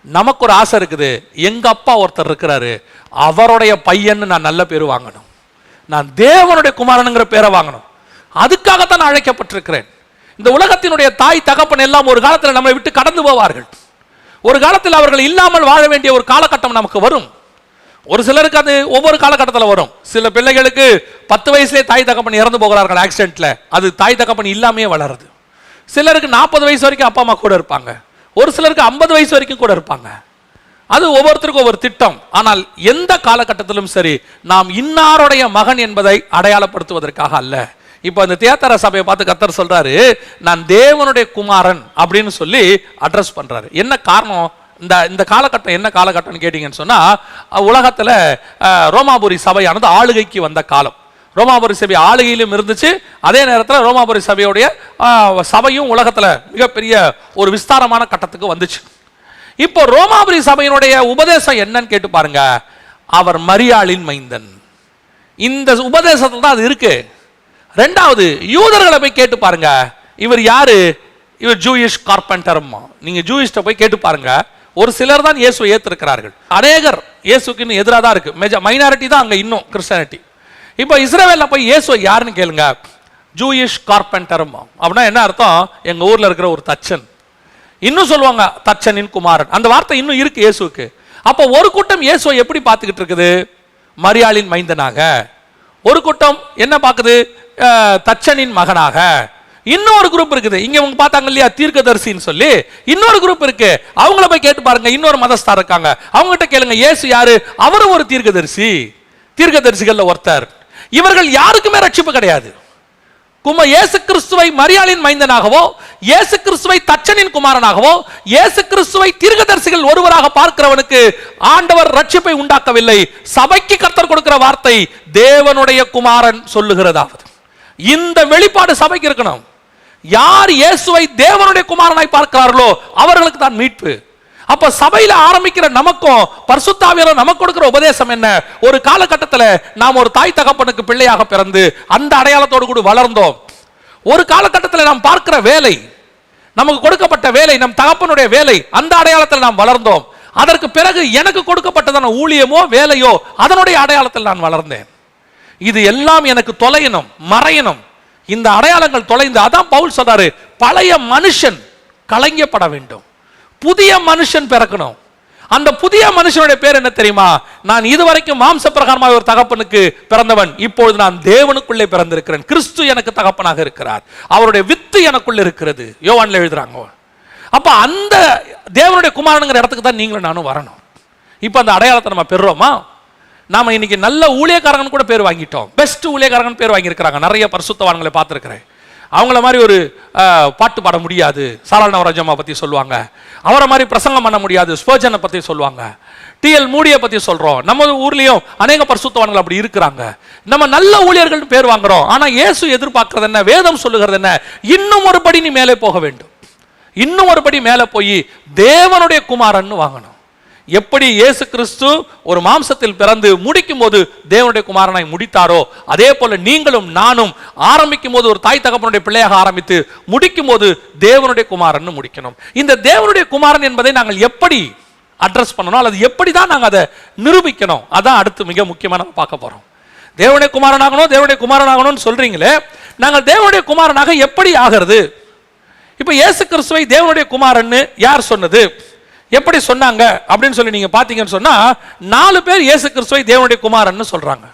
நமக்கு ஒரு ஆசை இருக்குது, எங்க அப்பா ஒருத்தர் இருக்கிறாரு, அவருடைய பையன் நான் நல்ல பேர் வாங்கணும், நான் தேவனுடைய குமாரனுங்கிற பேரை வாங்கணும். அதுக்காகத்தான் நான் அழைக்கப்பட்டிருக்கிறேன். இந்த உலகத்தினுடைய தாய் தகப்பன் எல்லாம் ஒரு காலத்தில் நம்மளை விட்டு கடந்து போவார்கள். ஒரு காலத்தில் அவர்கள் இல்லாமல் வாழ வேண்டிய ஒரு காலகட்டம் நமக்கு வரும். ஒரு சிலருக்கு அது ஒவ்வொரு காலகட்டத்தில் வரும். சில பிள்ளைகளுக்கு 10 வயசுலேயே தாய் தகப்பன் இறந்து போகிறார்கள் ஆக்சிடென்ட்ல, அது தாய் தகப்பன் இல்லாமே வளருது. சிலருக்கு 40 வயசு வரைக்கும் அப்பா அம்மா கூட இருப்பாங்க, ஒரு சிலருக்கு 50 வயசு வரைக்கும் கூட இருப்பாங்க. அது ஒவ்வொருத்தருக்கும் ஒவ்வொரு திட்டம். ஆனால் எந்த காலகட்டத்திலும் சரி, நாம் இன்னாருடைய மகன் என்பதை அடையாளப்படுத்துவதற்காக அல்ல. இப்போ இந்த தியேத்தர சபையை பார்த்து கர்த்தர் சொல்றாரு, நான் தேவனுடைய குமாரன் அப்படின்னு சொல்லி அட்ரஸ் பண்றாரு. என்ன காரணம்? இந்த காலகட்டம் என்ன காலகட்டம்னு கேட்டீங்கன்னு சொன்னா, உலகத்துல ரோமாபுரி சபையானது ஆளுகைக்கு வந்த காலம். ரோமாபுரி சபை ஆளுகையிலும் இருந்துச்சு, அதே நேரத்தில் ரோமாபுரி சபையுடைய சபையும் உலகத்துல மிகப்பெரிய ஒரு விஸ்தாரமான கட்டத்துக்கு வந்துச்சு. இப்போ ரோமாபுரி சபையினுடைய உபதேசம் என்னன்னு கேட்டு பாருங்க, அவர் மரியாளின் மைந்தன். இந்த உபதேசத்துல தான் அது இருக்கு. ரெண்டாவது, யூதர்களை போய் கேட்டு பாருங்க, இவர் யாரு? இவர் ஜூயிஷ் கார்பெண்டர். நீங்க ஜூயிஷ்ட போய் கேட்டு பாருங்க, ஒரு சிலர் தான் இயேசுவை ஏற்றிருக்கிறார்கள், அநேகர் இயேசுக்கு எதிராக தான் இருக்கு. மைனாரிட்டி தான் அங்க இன்னும் கிறிஸ்டியானிட்டி. இப்போ இஸ்ரவேல்ல போய் இயேசுவை யாருன்னு கேளுங்க, ஜூயிஷ் கார்பெண்டர். அப்படின்னா என்ன அர்த்தம்? எங்க ஊர்ல இருக்கிற ஒரு தச்சன். இன்னும் சொல்லுவாங்க தச்சனின் குமாரன். அந்த வார்த்தை இன்னும் இருக்கு இயேசுக்கு. அப்போ ஒரு கூட்டம் இயேசுவை எப்படி பார்த்துக்கிட்டு இருக்குது? மரியாளின் மைந்தனாக. ஒரு கூட்டம் என்ன பார்க்குது? தச்சனின் மகனாக. இன்னொரு குரூப் இருக்குது, இங்க அவங்க பார்த்தாங்க இல்லையா தீர்க்கதரிசின்னு சொல்லி, இன்னொரு குரூப் இருக்கு. அவங்கள போய் கேட்டு பாருங்க, இன்னொரு மதஸ்தார் இருக்காங்க, அவங்க கிட்ட கேளுங்க இயேசு யாரு? அவரும் ஒரு தீர்க்கதரிசி, தீர்க்கதரிசிகள்ல ஒருத்தர். இவர்கள் யாருக்குமே ரட்சிப்பு கிடையாது. இயேசு கிறிஸ்துவை மரியாளின் மைந்தனாகவோ, இயேசு கிறிஸ்துவை தச்சனின் குமாரனாகவோ, இயேசு கிறிஸ்துவை தீர்க்கதரிசிகள் ஒருவராக பார்க்கிறவனுக்கு ஆண்டவர் ரட்சிப்பை உண்டாக்கவில்லை. சபைக்கு கர்த்தர் கொடுக்கிற வார்த்தை தேவனுடைய குமாரன் சொல்லுகிறதாவது. இந்த வெளிப்பாடு சபைக்கு இருக்கணும். யார் இயேசுவை தேவனுடைய குமாரனாய் பார்க்கிறார்களோ அவர்களுக்கு தான் மீட்பு. அப்ப சபையில ஆரம்பிக்கிற நமக்கும் பரிசுத்த ஆவியானவர் நமக்கு கொடுக்கிற உபதேசம் என்ன? ஒரு காலகட்டத்தில் நாம் ஒரு தாய் தகப்பனுக்கு பிள்ளையாக பிறந்து அந்த அடையாளத்தோடு கூட வளர்ந்தோம். ஒரு காலகட்டத்தில் நாம் பார்க்கிற வேலை, நமக்கு கொடுக்கப்பட்ட வேலை, நம் தகப்பனுடைய வேலை, அந்த அடையாளத்தில் நாம் வளர்ந்தோம். அதற்கு பிறகு எனக்கு கொடுக்கப்பட்டதான ஊழியமோ வேலையோ அதனுடைய அடையாளத்தில் நான் வளர்ந்தேன். இது எல்லாம் எனக்கு தொலையணும், மறையணும். இந்த அடையாளங்கள் தொலைந்து, அதான் பவுல் சொல்றாரு, பழைய மனுஷன் களையப்பட வேண்டும், புதிய மனுஷன் பிறக்கணும். அந்த புதிய மனுஷனுடைய பேர் என்ன தெரியுமா? நான் இதுவரைக்கும் மாம்ச பிரகாரமாக ஒரு தகப்பனுக்கு பிறந்தவன், இப்பொழுது நான் தேவனுக்குள்ளே பிறந்திருக்கிறேன். கிறிஸ்து எனக்கு தகப்பனாக இருக்கிறார், அவருடைய வித்து எனக்குள்ள இருக்கிறது. யோவான்ல எழுதுறாங்க. அப்ப அந்த தேவனுடைய குமாரனுங்கிற இடத்துக்கு தான் நீங்களும் நானும் வரணும். இப்ப அந்த அடையாளத்தை நம்ம பெறுறோமா? நாம இன்னைக்கு நல்ல ஊழியக்காரங்கன்னு கூட பேர் வாங்கிட்டோம். பெஸ்ட் ஊழியக்காரங்கன்னு பேர் வாங்கியிருக்கிறாங்க. நிறைய பரிசுத்தவான்களை பார்த்துருக்கிறேன். அவங்கள மாதிரி ஒரு பாட்டு பாட முடியாது, சாராள் நவராஜம்மா பற்றி சொல்லுவாங்க. அவரை மாதிரி பிரசங்கம் பண்ண முடியாது, ஸ்பர்ஜனை பற்றி சொல்லுவாங்க. டிஎல் மூடியை பற்றி சொல்கிறோம். நம்ம ஊர்லேயும் அநேக பரிசுத்தவான்கள் அப்படி இருக்கிறாங்க. நம்ம நல்ல ஊழியர்கள் பேர் வாங்குறோம். ஆனால் இயேசு எதிர்பார்க்கறது என்ன? வேதம் சொல்லுகிறது என்ன? இன்னும் ஒரு படி நீ மேலே போக வேண்டும், இன்னும் ஒரு படி மேலே போய் தேவனுடைய குமாரன் வாங்கணும். எப்படி இயேசு கிறிஸ்து ஒரு மாம்சத்தில் பிறந்து முடிக்கும் போது தேவனுடைய குமாரனாய் முடித்தாரோ, அதே போல நீங்களும் நானும் ஆரம்பிக்கும் போது ஒரு தாய் தகப்பனுடைய பிள்ளையாக ஆரம்பித்து முடிக்கும் போது தேவனுடைய குமாரன் முடிக்கணும். இந்த தேவனுடைய குமாரன் என்பதை நாங்கள் எப்படி அட்ரஸ் பண்ணணும், அல்லது எப்படி தான் நாங்கள் அதை நிரூபிக்கணும், அதான் அடுத்து மிக முக்கியமாக நம்ம பார்க்க போறோம். தேவனுடைய குமாரனாகணும், தேவனுடைய குமாரனாகணும்னு சொல்றீங்களே, நாங்கள் தேவனுடைய குமாரனாக எப்படி ஆகிறது? இப்ப இயேசு கிறிஸ்துவை தேவனுடைய குமாரன் யார் சொன்னது, எப்படி சொன்னாங்க அப்படின்னு சொல்லி நீங்க பாத்தீங்கன்னு சொன்னா, 4 பேர் இயேசு கிறிஸ்துவை தேவனுடைய குமாரன்னு சொல்றாங்க.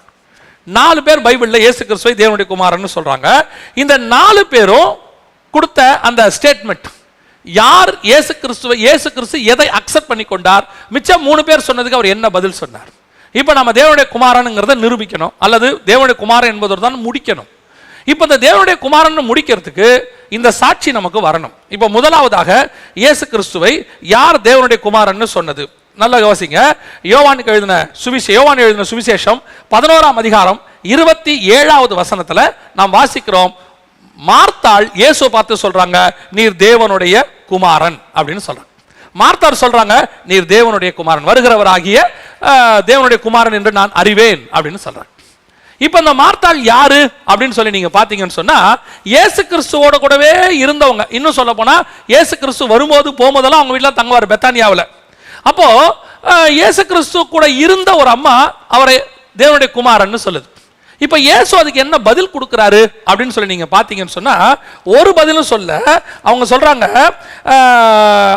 4 பேர் பைபிள்ல இயேசு கிறிஸ்துவை தேவனுடைய குமாரன்னு சொல்றாங்க. இந்த 4 பேரும் கொடுத்த அந்த ஸ்டேட்மெண்ட், யார் இயேசு கிறிஸ்து எதை அக்செப்ட் பண்ணி கொண்டார், மிச்சம் 3 பேர் சொன்னதுக்கு அவர் என்ன பதில் சொன்னார். இப்ப நம்ம தேவனுடைய குமாரனுங்கிறத நிரூபிக்கணும், அல்லது தேவனுடைய குமாரன் என்பது தான் முடிக்கணும். இப்ப இந்த தேவனுடைய குமாரன் முடிக்கிறதுக்கு இந்த சாட்சி நமக்கு வரணும். இப்ப முதலாவதாக இயேசு கிறிஸ்துவை யார் தேவனுடைய குமாரன் சொன்னது? நல்லா யோசிங்க. யோவான் எழுதின சுவிசேஷம் 11ஆம் அதிகாரம் 27வது வசனத்துல நாம் வாசிக்கிறோம். மார்த்தாள் இயேசு பார்த்து சொல்றாங்க, நீர் தேவனுடைய குமாரன் அப்படின்னு சொல்றாங்க. மார்த்தாள் சொல்றாங்க, நீர் தேவனுடைய குமாரன், வருகிறவராகிய தேவனுடைய குமாரன் என்று நான் அறிவேன் அப்படின்னு சொல்றாங்க. இப்ப இந்த மார்த்தாள் யாரு அப்படின்னு சொல்லி நீங்க பாத்தீங்கன்னு சொன்னா, இயேசு கிறிஸ்துவோட கூடவே இருந்தவங்க. இன்னும் சொல்ல போனா இயேசு கிறிஸ்து வரும்போது போகும்போதெல்லாம் அவங்க வீட்டுல தங்குவார், பெத்தானியாவில். அப்போ இயேசு கிறிஸ்து கூட இருந்த ஒரு அம்மா அவரை தேவனுடைய குமாரன்னு சொல்லுது. இப்ப இயேசு அதுக்கு என்ன பதில் கொடுக்கிறாரு அப்படின்னு சொல்லி நீங்க பாத்தீங்கன்னு சொன்னா, ஒரு பதிலும் சொல்ல. அவங்க சொல்றாங்க,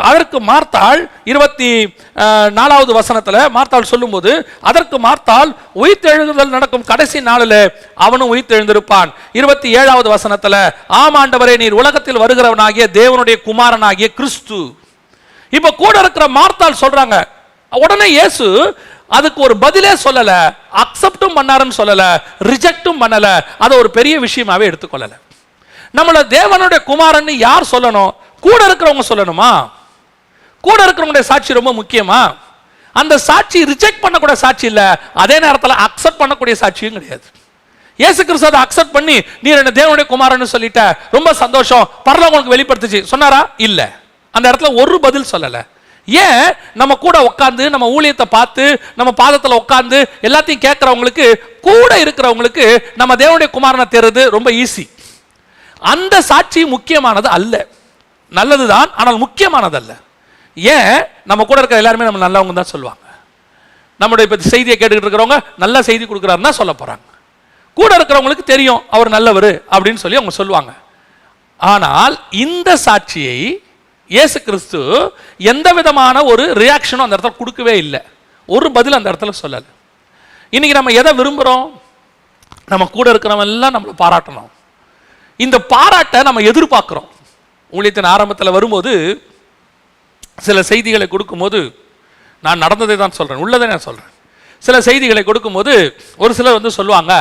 அதற்கு மார்த்தாள் 24வது வசனத்துல மார்த்தாள் சொல்லும்போது, அதற்கு மார்த்தாள் உயிர்த்தெழுதல் நடக்கும் கடைசி நாளில் அவனும் உயிர்த்தெழுந்திருப்பான். 27வது வசனத்துல, ஆமாண்டவரே, நீர் உலகத்தில் வருகிறவனாகிய தேவனுடைய குமாரனாகிய கிறிஸ்து. இப்ப கூட இருக்கிற மார்த்தாள் சொல்றாங்க. உடனே இயேசு அதுக்கு ஒரு பதிலே சொல்லல, அக்செப்டும் பண்ணாருன்னு சொல்லல, ரிஜெக்டும் பண்ணல, அதை ஒரு பெரிய விஷயமாவே எடுத்துக்கொள்ளல. நம்மள தேவனுடைய குமாரன் யார் சொல்லணும்? கூட இருக்கிறவங்க சொல்லணுமா? கூட இருக்கிறவங்களுடைய சாட்சி ரொம்ப முக்கியமா? அந்த சாட்சி ரிஜெக்ட் பண்ணக்கூடிய சாட்சி இல்ல, அதே நேரத்தில் அக்செப்ட் பண்ணக்கூடிய சாட்சியும் கிடையாது. இயேசு கிறிஸ்து அதை அக்செப்ட் பண்ணி, நீர் என்ன தேவனுடைய குமாரன் சொல்லிட்ட, ரொம்ப சந்தோஷம், பரலோகம் உங்களுக்கு வெளிப்படுத்துச்சு சொன்னாரா? இல்ல. அந்த இடத்துல ஒரு பதில் சொல்லல. ஏன்? நம்ம கூட உட்காந்து, நம்ம ஊழியத்தை பார்த்து, நம்ம பாதத்தில் உட்காந்து எல்லாத்தையும் கேட்கிறவங்களுக்கு, கூட இருக்கிறவங்களுக்கு நம்ம தேவனுடைய குமாரனை தேர்றது ரொம்ப ஈஸி. அந்த சாட்சி முக்கியமானது அல்ல. நல்லதுதான், ஆனால் முக்கியமானது அல்ல. ஏன்? நம்ம கூட இருக்கிற எல்லாருமே நம்ம நல்லவங்க தான் சொல்லுவாங்க. நம்முடைய இப்ப செய்தியை கேட்டுக்கிட்டு இருக்கிறவங்க நல்ல செய்தி கொடுக்குறாருன்னா சொல்ல போறாங்க. கூட இருக்கிறவங்களுக்கு தெரியும் அவர் நல்லவர் அப்படின்னு சொல்லி அவங்க சொல்லுவாங்க. ஆனால் இந்த சாட்சியை இயேசு கிறிஸ்து எந்த விதமான ஒரு ரியாக்ஷனும் அந்த இடத்துல கொடுக்கவே இல்லை. ஒரு பதில் அந்த இடத்துல சொல்லல. இன்னைக்கு நம்ம எதை விரும்புகிறோம்? நம்ம கூட இருக்கிறவங்க எல்லாம் நம்மளை பாராட்டணும். இந்த பாராட்டை நம்ம எதிர்பார்க்கிறோம். ஊழியத்தின் ஆரம்பத்தில் வரும்போது சில செய்திகளை கொடுக்கும்போது, நான் நடந்ததை தான் சொல்றேன், உள்ளதை நான் சொல்றேன். சில செய்திகளை கொடுக்கும்போது ஒரு சிலர் வந்து சொல்லுவாங்க,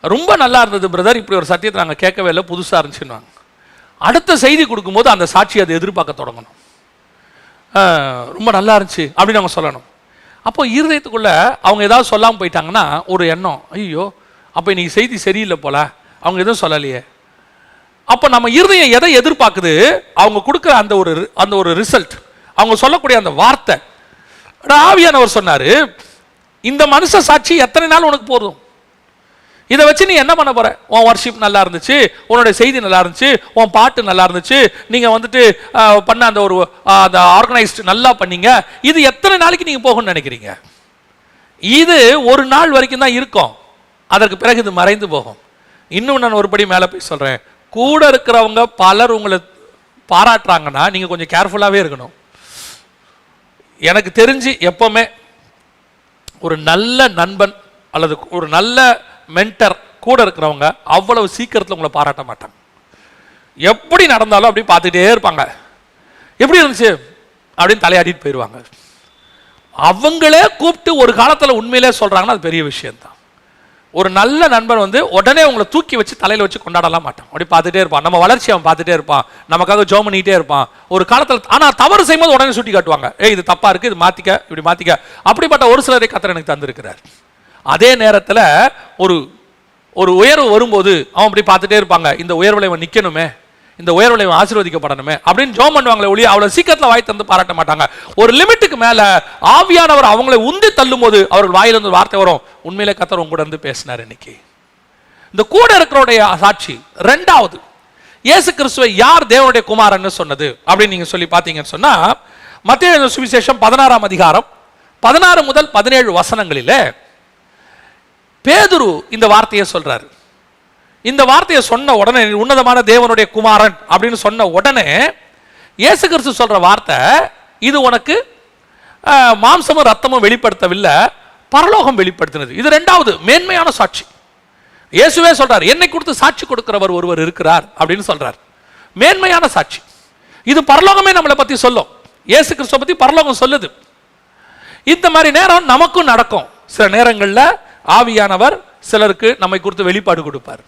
ரொம்ப நல்லா இருந்தது பிரதர், இப்படி ஒரு சத்தியத்தை நாங்கள் கேட்கவே இல்லை, புதுசாக இருந்துச்சுன்னு. அடுத்த செய்தி கொடுக்கும்போது அந்த சாட்சி அதை எதிர்பார்க்க தொடங்கணும். ரொம்ப நல்லா இருந்துச்சு அப்படின்னு அவங்க சொல்லணும். அப்போ இருதயத்துக்குள்ள அவங்க ஏதாவது சொல்லாமல் போயிட்டாங்கன்னா ஒரு எண்ணம், ஐயோ அப்போ இன்னைக்கு செய்தி சரியில்லை போல, அவங்க எதுவும் சொல்லலையே. அப்போ நம்ம இருதயம் எதை எதிர்பார்க்குது? அவங்க கொடுக்குற அந்த ஒரு ரிசல்ட், அவங்க சொல்லக்கூடிய அந்த வார்த்தை. ஆவியானவர் சொன்னாரு, இந்த மனுஷ சாட்சி எத்தனை நாள் உனக்கு போதும்? இதை வச்சு நீ என்ன பண்ண போற? உன் வர்ஷிப் நல்லா இருந்துச்சு, உன்னுடைய செய்தி நல்லா இருந்துச்சு, உன் பாட்டு நல்லா இருந்துச்சு, நீங்க வந்துட்டு பண்ண அந்த ஒரு ஆர்கனைஸ்ட் நல்லா பண்ணீங்க, இது எத்தனை நாளைக்கு நீங்க போகணும்னு நினைக்கிறீங்க? இது ஒரு நாள் வரைக்கும் தான் இருக்கும். அதற்கு பிறகு இது மறைந்து போகும். இன்னும் நான் ஒருபடி மேலே போய் சொல்கிறேன், கூட இருக்கிறவங்க பலர் உங்களை பாராட்டுறாங்கன்னா நீங்கள் கொஞ்சம் கேர்ஃபுல்லாகவே இருக்கணும். எனக்கு தெரிஞ்சு எப்போவுமே ஒரு நல்ல நண்பன் அல்லது ஒரு நல்ல மென்டர் கூட இருக்கிறவங்க அவ்வளவு சீக்கிரத்தில் உங்களை பாராட்ட மாட்டாங்க. எப்படி நடந்தாலும் அப்படி பார்த்துட்டே இருப்பாங்க, எப்படி இருந்துச்சு அப்படின்னு தலையாடிட்டு போயிடுவாங்க. அவங்களே கூப்பிட்டு ஒரு காலத்தில் உண்மையிலே சொல்கிறாங்கன்னா அது பெரிய விஷயம்தான். ஒரு நல்ல நண்பன் வந்து உடனே உங்களை தூக்கி வச்சு தலையில் வச்சு கொண்டாடலாம் மாட்டான், அப்படி பார்த்துட்டே இருப்பான். நம்ம வளர்ச்சி அவன் பார்த்துட்டே இருப்பான், நமக்காக ஜோம் பண்ணிகிட்டே இருப்பான். ஒரு காலத்தில் ஆனால் தவறு செய்யும்போது உடனே சுட்டி காட்டுவாங்க, இது தப்பாக இருக்குது, இது மாற்றிக்க, இப்படி மாற்றிக்க. அப்படிப்பட்ட ஒரு சிலரை கர்த்தர் எனக்கு தந்திருக்கிறார். அதே நேரத்தில் ஒரு ஒரு உயர்வு வரும்போது அவன் அப்படி பார்த்துட்டே இருப்பாங்க, இந்த உயர்வில் இவன் நிற்கணுமே, இந்த உயர்வில் இவன் ஆசீர்வதிக்கப்படணுமே அப்படின்னு ஜோம் பண்ணுவாங்களே ஒழிய அவ்வளோ சீக்கிரத்தில் வாய் தந்து பாராட்ட மாட்டாங்க. ஒரு லிமிட்டுக்கு மேலே ஆவியானவர் அவங்களை உந்தி தள்ளும் போது அவர்கள் வாயிலிருந்து வார்த்தை வரும், உண்மையிலே கர்த்தர் உங்க கூட இருந்து பேசினார். இன்னைக்கு இந்த கூட இருக்கிறோடைய சாட்சி. ரெண்டாவது, இயேசு கிறிஸ்துவை யார் தேவனுடைய குமாரன்னு சொன்னது அப்படின்னு நீங்க சொல்லி பார்த்தீங்கன்னு சொன்னா, மத்தேயு சுவிசேஷம் 16ஆம் அதிகாரம் 16 முதல் 17 வசனங்களிலே பேதுரு இந்த வார்த்தையை சொல்றாரு. இந்த வார்த்தையை சொன்ன உடனே, உன்னதமான தேவனுடைய குமாரன் அப்படின்னு சொன்ன உடனே இயேசு கிறிஸ்து சொல்ற வார்த்தை, இது உனக்கு மாம்சமும் ரத்தமும் வெளிப்படுத்தவில்லை, பரலோகம் வெளிப்படுத்தினது. இது ரெண்டாவது மேன்மையான சாட்சி. இயேசுவே சொல்றார், என்னை கொடுத்து சாட்சி கொடுக்கிறவர் ஒருவர் இருக்கிறார் அப்படின்னு சொல்றார். மேன்மையான சாட்சி. இது பரலோகமே நம்மளை பத்தி சொல்லும், இயேசு கிறிஸ்துவை பத்தி பரலோகம் சொல்லுது. இந்த மாதிரி நேரம் நமக்கும் நடக்கும். சில நேரங்களில் ஆவியானவர் சிலருக்கு நம்மை குறித்து வெளிப்பாடு கொடுப்பார்.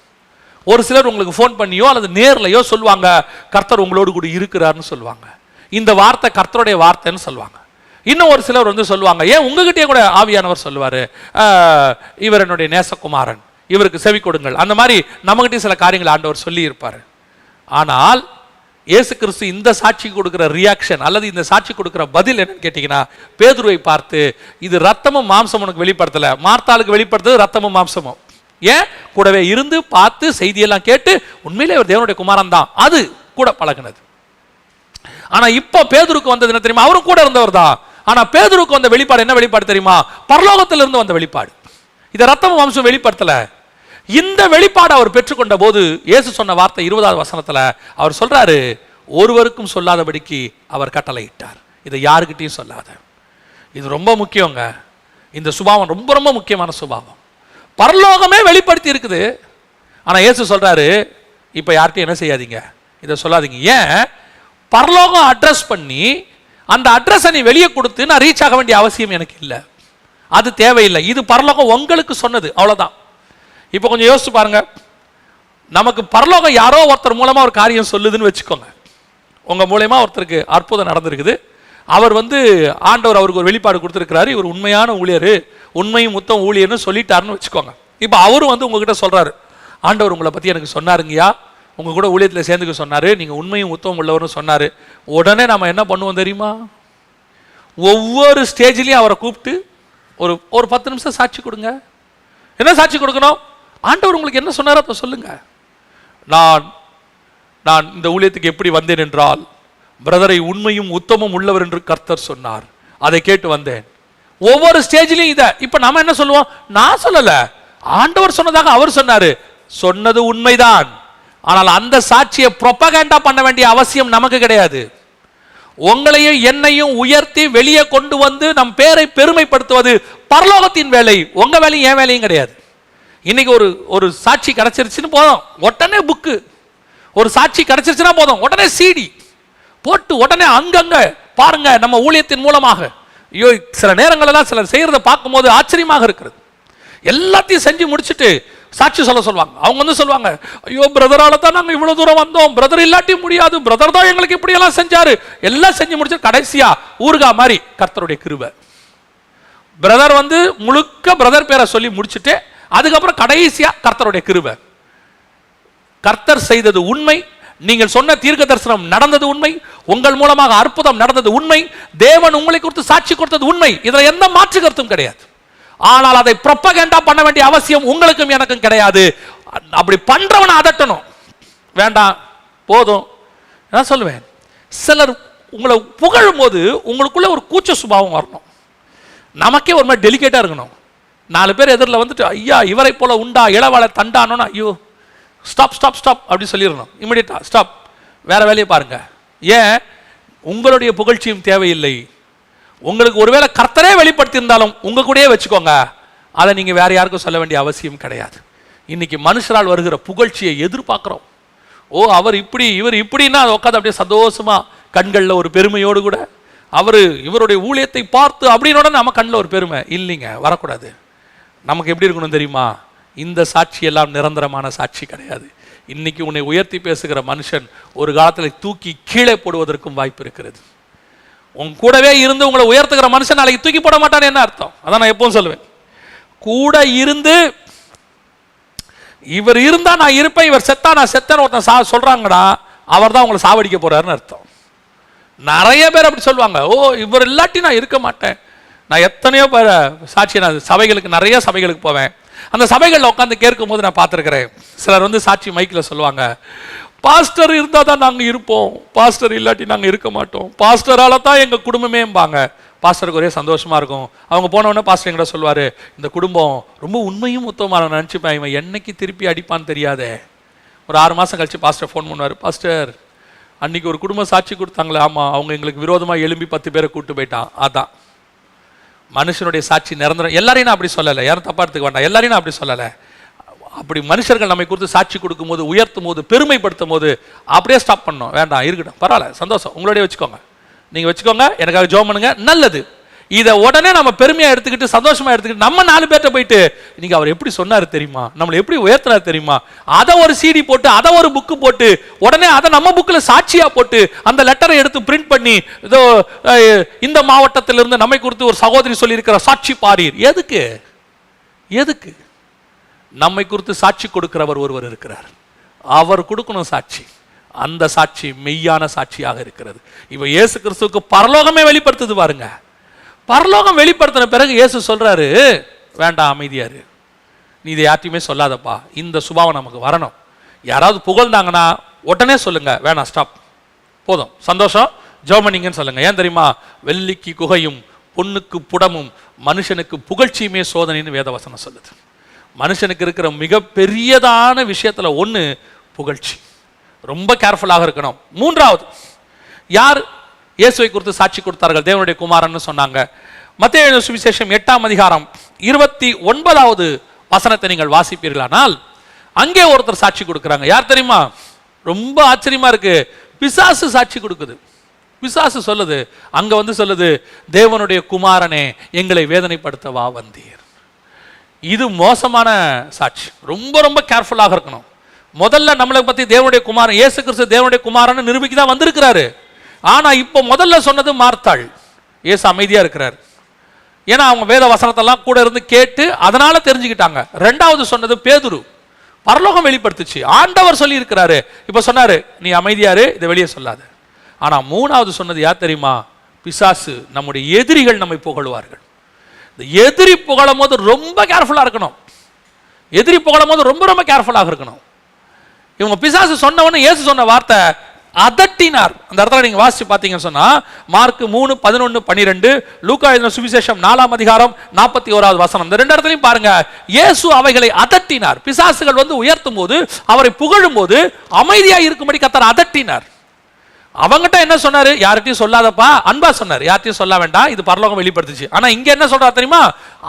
ஒரு சிலர் உங்களுக்கு ஃபோன் பண்ணியோ அல்லது நேர்லையோ சொல்லுவாங்க, கர்த்தர் உங்களோடு கூட இருக்கிறார்னு சொல்லுவாங்க. இந்த வார்த்தை கர்த்தருடைய வார்த்தைன்னு சொல்லுவாங்க. இன்னும் ஒரு சிலர் வந்து சொல்லுவாங்க, ஏன் உங்ககிட்டயே கூட ஆவியானவர் சொல்லுவார், இவர் என்னுடைய நேசகுமாரன், இவருக்கு செவி கொடுங்கள். அந்த மாதிரி நம்மகிட்டே சில காரியங்கள் ஆண்டவர் சொல்லி இருப்பார். ஆனால் இயேசு கிறிஸ்து இந்த சாட்சி கொடுக்கிற ரியாக்ஷன் அல்லது இந்த சாட்சி கொடுக்கிற பதில் என்னன்னு கேட்டீங்கன்னா, பேதுருவை பார்த்து, இது ரத்தமும் மாம்சம் உனக்கு வெளிப்படுத்தல, மார்த்தாளுக்கு வெளிப்படுத்துறது ரத்தமும் மாம்சமும். ஏன் கூடவே இருந்து பார்த்து செய்தியெல்லாம் கேட்டு உண்மையிலே ஒரு தேவனுடைய குமாரன் தான், அது கூட பழகினது. ஆனா இப்போ பேதுருக்கு வந்தது என்ன தெரியுமா, அவரும் கூட இருந்தவர் தான். ஆனா பேதுருக்கு வந்த வெளிப்பாடு என்ன வெளிப்பாடு தெரியுமா, பரலோகத்திலிருந்து வந்த வெளிப்பாடு. இதை ரத்தமும் மாம்சம் வெளிப்படுத்தல. இந்த வெளிப்பாடு அவர் பெற்றுக்கொண்ட போது இயேசு சொன்ன வார்த்தை 20வது வசனத்துல அவர் சொல்றாரு, ஒருவருக்கும் சொல்லாதபடிக்கு அவர் கட்டளையிட்டார், இதை யாருக்கிட்டையும் சொல்லாத. இது ரொம்ப முக்கியங்க. இந்த சுபாவம் ரொம்ப ரொம்ப முக்கியமான சுபாவம். பரலோகமே வெளிப்படுத்தி இருக்குது. ஆனா இயேசு சொல்றாரு, இப்ப யார்கிட்டையும் என்ன செய்யாதீங்க, இதை சொல்லாதீங்க. ஏன், பரலோகம் அட்ரஸ் பண்ணி அந்த அட்ரஸை நீ வெளியே கொடுத்து நான் ரீச் ஆக வேண்டிய அவசியம் எனக்கு இல்லை, அது தேவையில்லை. இது பரலோகம் உங்களுக்கு சொன்னது, அவ்வளவுதான். இப்போ கொஞ்சம் யோசிச்சு பாருங்க, நமக்கு பரலோகம் யாரோ ஒருத்தர் மூலமா ஒரு காரியம் சொல்லுதுன்னு வச்சுக்கோங்க. உங்க மூலமா ஒருத்தருக்கு அற்புதம் நடந்திருக்குது, அவர் வந்து ஆண்டவர் அவருக்கு ஒரு வெளிப்பாடு கொடுத்துருக்கிறாரு, இவர் உண்மையான ஊழியர், உண்மையும் முத்தம் ஊழியர்னு சொல்லிட்டாருன்னு வச்சுக்கோங்க. இப்போ அவரும் வந்து உங்ககிட்ட சொல்றாரு, ஆண்டவர் உங்களை பத்தி எனக்கு சொன்னாருங்கய்யா, உங்க கூட ஊழியத்தில் சேர்ந்துக்க சொன்னாரு, நீங்க உண்மையும் முத்தம் உள்ளவர்னு சொன்னாரு. உடனே நம்ம என்ன பண்ணுவோம் தெரியுமா, ஒவ்வொரு ஸ்டேஜ்லயும் அவரை கூப்பிட்டு ஒரு 10 நிமிஷம் சாட்சி கொடுங்க. என்ன சாட்சி கொடுக்கணும், ஆண்டவர் உங்களுக்கு என்ன சொன்னாரோ அப்ப சொல்லுங்க. நான் இந்த ஊழியத்துக்கு எப்படி வந்தேன் என்றால், பிரதரை உண்மையும் உத்தமும் உள்ளவர் என்று கர்த்தர் சொன்னார், அதை கேட்டு வந்தேன். ஒவ்வொரு ஸ்டேஜ்லயும் இதை. இப்ப நாம என்ன சொல்லுவோம், நான் சொல்லல, ஆண்டவர் சொன்னதாக அவர் சொன்னாரு, சொன்னது உண்மைதான். ஆனால் அந்த சாட்சியை ப்ரொபகண்டா பண்ண வேண்டிய அவசியம் நமக்கு கிடையாது. உங்களையும் என்னையும் உயர்த்தி வெளியே கொண்டு வந்து நம் பேரை பெருமைப்படுத்துவது பரலோகத்தின் வேலை, உங்க வேலையும் என் வேலையும் கிடையாது. இன்னைக்கு ஒரு சாட்சி கிடைச்சிருச்சுன்னு போதும், உடனே புக்கு. ஒரு சாட்சி கிடைச்சிருச்சுன்னா போதும், உடனே சிடி போட்டு உடனே அங்கங்க பாருங்க நம்ம ஊழியத்தின் மூலமாக. ஐயோ, சில நேரங்களெல்லாம் சிலர் செய்யறதை பார்க்கும்போது ஆச்சரியமாக இருக்கிறது. எல்லாத்தையும் செஞ்சு முடிச்சுட்டு சாட்சி சொல்லுவாங்க. அவங்க வந்து சொல்லுவாங்க, ஐயோ பிரதரால தான் நாங்கள் இவ்வளவு தூரம் வந்தோம், பிரதர் இல்லாட்டி முடியாது, பிரதர் தான் எங்களுக்கு இப்படி எல்லாம் செஞ்சாரு, எல்லாம் செஞ்சு முடிச்சு கடைசியா ஊர்கா மாதிரி கர்த்தருடைய கிருபை. பிரதர் வந்து முழுக்க பிரதர் பேரை சொல்லி முடிச்சுட்டு அதுக்கப்புறம் கடைசியா கர்த்தருடைய கிருபை. கர்த்தர் செய்தது உண்மை, நீங்கள் சொன்ன தீர்க்க தரிசனம் நடந்தது உண்மை, உங்கள் மூலமாக அற்புதம் நடந்தது உண்மை, தேவன் உங்களை குறித்து சாட்சி கொடுத்தது உண்மை, இதுல எந்த மாற்று கருத்தும் கிடையாது. ஆனால் அதை ப்ரொபகண்டா பண்ண வேண்டிய அவசியம் உங்களுக்கும் எனக்கும் கிடையாது. அப்படி பண்றவனை அதட்டணும், வேண்டாம் போதும். நான் சொல்லுவேன், சிலர் உங்களை புகழும் போது உங்களுக்குள்ள ஒரு கூச்ச சுபாவம் வரணும், நமக்கே ஒரு மாதிரி டெலிகேட்டா இருக்கணும். 4 பேர் எதிரில் வந்துட்டு ஐயா இவரை போல உண்டா இளவாள தண்டானோன்னா ஐயோ ஸ்டாப் ஸ்டாப் ஸ்டாப் அப்படி சொல்லிடணும். இமிடியேட்டா ஸ்டாப், வேற வேலையை பாருங்க. ஏன்? உங்களுடைய புகழ்ச்சியும் தேவையில்லை. உங்களுக்கு ஒருவேளை கர்த்தரே வெளிப்படுத்தி இருந்தாலும் உங்க கூடயே வச்சுக்கோங்க. அதை நீங்க வேற யாருக்கும் சொல்ல வேண்டிய அவசியம் கிடையாது. இன்னைக்கு மனுஷரால் வருகிற புகழ்ச்சியை எதிர்பார்க்கிறோம். ஓ அவர் இப்படி இவர் இப்படின்னா அதை உட்காந்து அப்படியே சந்தோஷமா கண்களில் ஒரு பெருமையோடு கூட இவருடைய ஊழியத்தை பார்த்து அப்படின்னோட நம்ம கண்ணில் ஒரு பெருமை இல்லைங்க, வரக்கூடாது. நமக்கு எப்படி இருக்கணும் தெரியுமா? இந்த சாட்சி எல்லாம் நிரந்தரமான சாட்சி கிடையாது. இன்னைக்கு உன்னை உயர்த்தி பேசுகிற மனுஷன் ஒரு காலத்தில் தூக்கி கீழே போடுவதற்கும் வாய்ப்பு இருக்கிறது. உன் கூடவே இருந்து உங்களை உயர்த்துகிற மனுஷன் நாளைக்கு தூக்கி போட மாட்டான்னு என்ன அர்த்தம்? அதான் நான் எப்பவும் சொல்லுவேன். கூட இருந்து இவர் இருந்தா நான் இருப்பேன், இவர் செத்தா நான் செத்தேன்னு ஒருத்தன் சொல்றாங்கடா, அவர் தான் உங்களை சாவடிக்க போறாருன்னு அர்த்தம். நிறைய பேர் அப்படி சொல்லுவாங்க. ஓ இவர் இல்லாட்டி நான் இருக்க மாட்டேன். நான் எத்தனையோ பேர் சாட்சி, நான் சபைகளுக்கு நிறைய சபைகளுக்கு போவேன். அந்த சபைகளில் உட்காந்து கேட்கும் போது நான் பார்த்துருக்கிறேன். சிலர் வந்து சாட்சி மைக்கில் சொல்லுவாங்க, பாஸ்டர் இருந்தால் தான் நாங்கள் இருப்போம், பாஸ்டர் இல்லாட்டி நாங்கள் இருக்க மாட்டோம், பாஸ்டரால தான் எங்கள் குடும்பமேம்பாங்க. பாஸ்டருக்கு ஒரே சந்தோஷமா இருக்கும். அவங்க போனவுடனே பாஸ்டர் எங்கிட்ட சொல்லுவார், இந்த குடும்பம் ரொம்ப உண்மையும் உத்தமமான நினச்சிப்பேன், இவன் என்னைக்கு திருப்பி அடிப்பான்னு தெரியாதே. ஒரு 6 மாதம் கழிச்சு பாஸ்டர் ஃபோன் பண்ணுவார், பாஸ்டர் அன்னைக்கு ஒரு குடும்பம் சாட்சி கொடுத்தாங்களே, ஆமாம் அவங்க எங்களுக்கு விரோதமாக எழும்பி 10 பேரை கூப்பிட்டு போயிட்டான். அதான் மனுஷனுடைய சாட்சி நிரந்தரம். எல்லாரையும் நான் அப்படி சொல்லலை, யாரும் தப்பா எடுத்துக்க வேண்டாம், எல்லாரையும் நான் அப்படி சொல்லலை. அப்படி மனுஷர்கள் நம்மை குறித்து சாட்சி கொடுக்கும் போது, உயர்த்தும் போது, பெருமைப்படுத்தும் போது அப்படியே ஸ்டாப் பண்ணணும். வேண்டாம், இருக்கட்டும், பரவாயில்ல, சந்தோஷம், உங்களுடைய வச்சுக்கோங்க, நீங்க வச்சுக்கோங்க, எனக்காக ஜெபம் பண்ணுங்க, நல்லது. இதை உடனே நம்ம பெருமையா எடுத்துக்கிட்டு சந்தோஷமா எடுத்துக்கிட்டு நம்ம 4 பேர்ட்ட போயிட்டு இன்னைக்கு அவர் எப்படி சொன்னாரு தெரியுமா, நம்மளை எப்படி உயர்த்தினார் தெரியுமா, அதை ஒரு CD போட்டு, அதை ஒரு புக்கு போட்டு, உடனே அதை நம்ம புக்கில் சாட்சியா போட்டு அந்த லெட்டரை எடுத்து பிரிண்ட் பண்ணி, இதோ இந்த மாவட்டத்திலிருந்து நம்மை குறித்து ஒரு சகோதரி சொல்லி இருக்கிற சாட்சி பாரீர். எதுக்கு? எதுக்கு? நம்மை குறித்து சாட்சி கொடுக்கிறவர் ஒருவர் இருக்கிறார், அவர் கொடுக்கணும் சாட்சி. அந்த சாட்சி மெய்யான சாட்சியாக இருக்கிறது. இவ இயேசு கிறிஸ்துவுக்கு பரலோகமே வெளிப்படுத்துது பாருங்க. பரலோகம் வெளிப்படுத்தின பிறகு இயேசு சொல்றாரு, வேண்டாம் அமைதியாரு, நீ இதை யார்ட்டையுமே சொல்லாதப்பா, இந்த சுபாவம் நமக்கு வரணும். யாராவது புகழ்ந்தாங்கன்னா உடனே சொல்லுங்க, வேணாம் ஸ்டாப், போதும், சந்தோஷம், ஜெபம் பண்ணீங்கன்னு சொல்லுங்க. ஏன் தெரியுமா? வெள்ளிக்கு குகையும் பொண்ணுக்கு புடமும் மனுஷனுக்கு புகழ்ச்சியுமே சோதனைன்னு வேதவசனம் சொல்லுது. மனுஷனுக்கு இருக்கிற மிக பெரியதான விஷயத்துல ஒண்ணு புகழ்ச்சி. ரொம்ப கேர்ஃபுல்லாக இருக்கணும். 3வது, யார் இயேசுவை குறித்து சாட்சி கொடுத்தார்கள்? தேவனுடைய குமாரன்னு சொன்னாங்க. மத்தேயு சுவிசேஷம் 8ஆம் அதிகாரம் 29வது வசனத்தை நீங்கள் வாசிப்பீர்களானால் அங்கே ஒருத்தர் சாட்சி கொடுக்கிறாங்க. யார் தெரியுமா? ரொம்ப ஆச்சரியமா இருக்கு. பிசாசு சாட்சி கொடுக்குது. பிசாசு சொல்லுது, அங்க வந்து சொல்லுது, தேவனுடைய குமாரனே எங்களை வேதனைப்படுத்த வா வந்தீர். இது மோசமான சாட்சி. ரொம்ப ரொம்ப கேர்ஃபுல்லாக இருக்கணும். முதல்ல நம்மளை பத்தி தேவனுடைய குமாரன் இயேசு கிறிஸ்து தேவனுடைய குமாரன் நிரூபிக்க தான் வந்திருக்கிறாரு. ஆனா இப்போ முதல்ல சொன்னது மார்த்தாள். இயேசு அமைதியா இருக்கிறார். ஏன்னா அவங்க வேத வசனத்தெல்லாம் கூட இருந்து கேட்டு அதனால தெரிஞ்சுக்கிட்டாங்க. 2வது சொன்னது பேதுரு. பரலோகம் வெளிப்படுத்துச்சு, ஆண்டவர் சொல்லி இருக்கிறாரு. இப்ப சொன்னாரு, நீ அமைதியாரு, இதை வெளியே சொல்லாத. ஆனா 3வது சொன்னது யார் தெரியுமா? பிசாசு. நம்முடைய எதிரிகள் நம்மை புகழுவார்கள். இந்த எதிரி புகழும் போது ரொம்ப கேர்ஃபுல்லா இருக்கணும். எதிரி புகழும் போது ரொம்ப ரொம்ப கேர்ஃபுல்லாக இருக்கணும். இவங்க பிசாசு சொன்னவன்னு இயேசு சொன்ன வார்த்தை அதட்டினார். அந்த இடத்துல நீங்க வாசிச்சு பார்த்தீங்கன்னு சொன்னா மார்க் 3, 11, 12, லூக்கா எழுதின சுவிசேஷம் 4ஆம் அதிகாரம் 41வது வசனம், இந்த 2 இடத்துலையும் பாருங்க, இயேசு அவைகளை அதட்டினார். பிசாசுகள் வந்து உயர்த்தும் போது, அவரை புகழும் போது அமைதியா இருக்கும்படி கர்த்தர் அதட்டினார். அவங்ககிட்ட என்ன சொன்னாரு? யார்கிட்டயும் சொல்லாதப்பா, அன்பா சொன்னார், யார்கிட்டயும் சொல்ல வேண்டாம், இது பரலோகம் வெளிப்படுத்துச்சு. ஆனா இங்க என்ன சொல்றாரு தெரியுமா?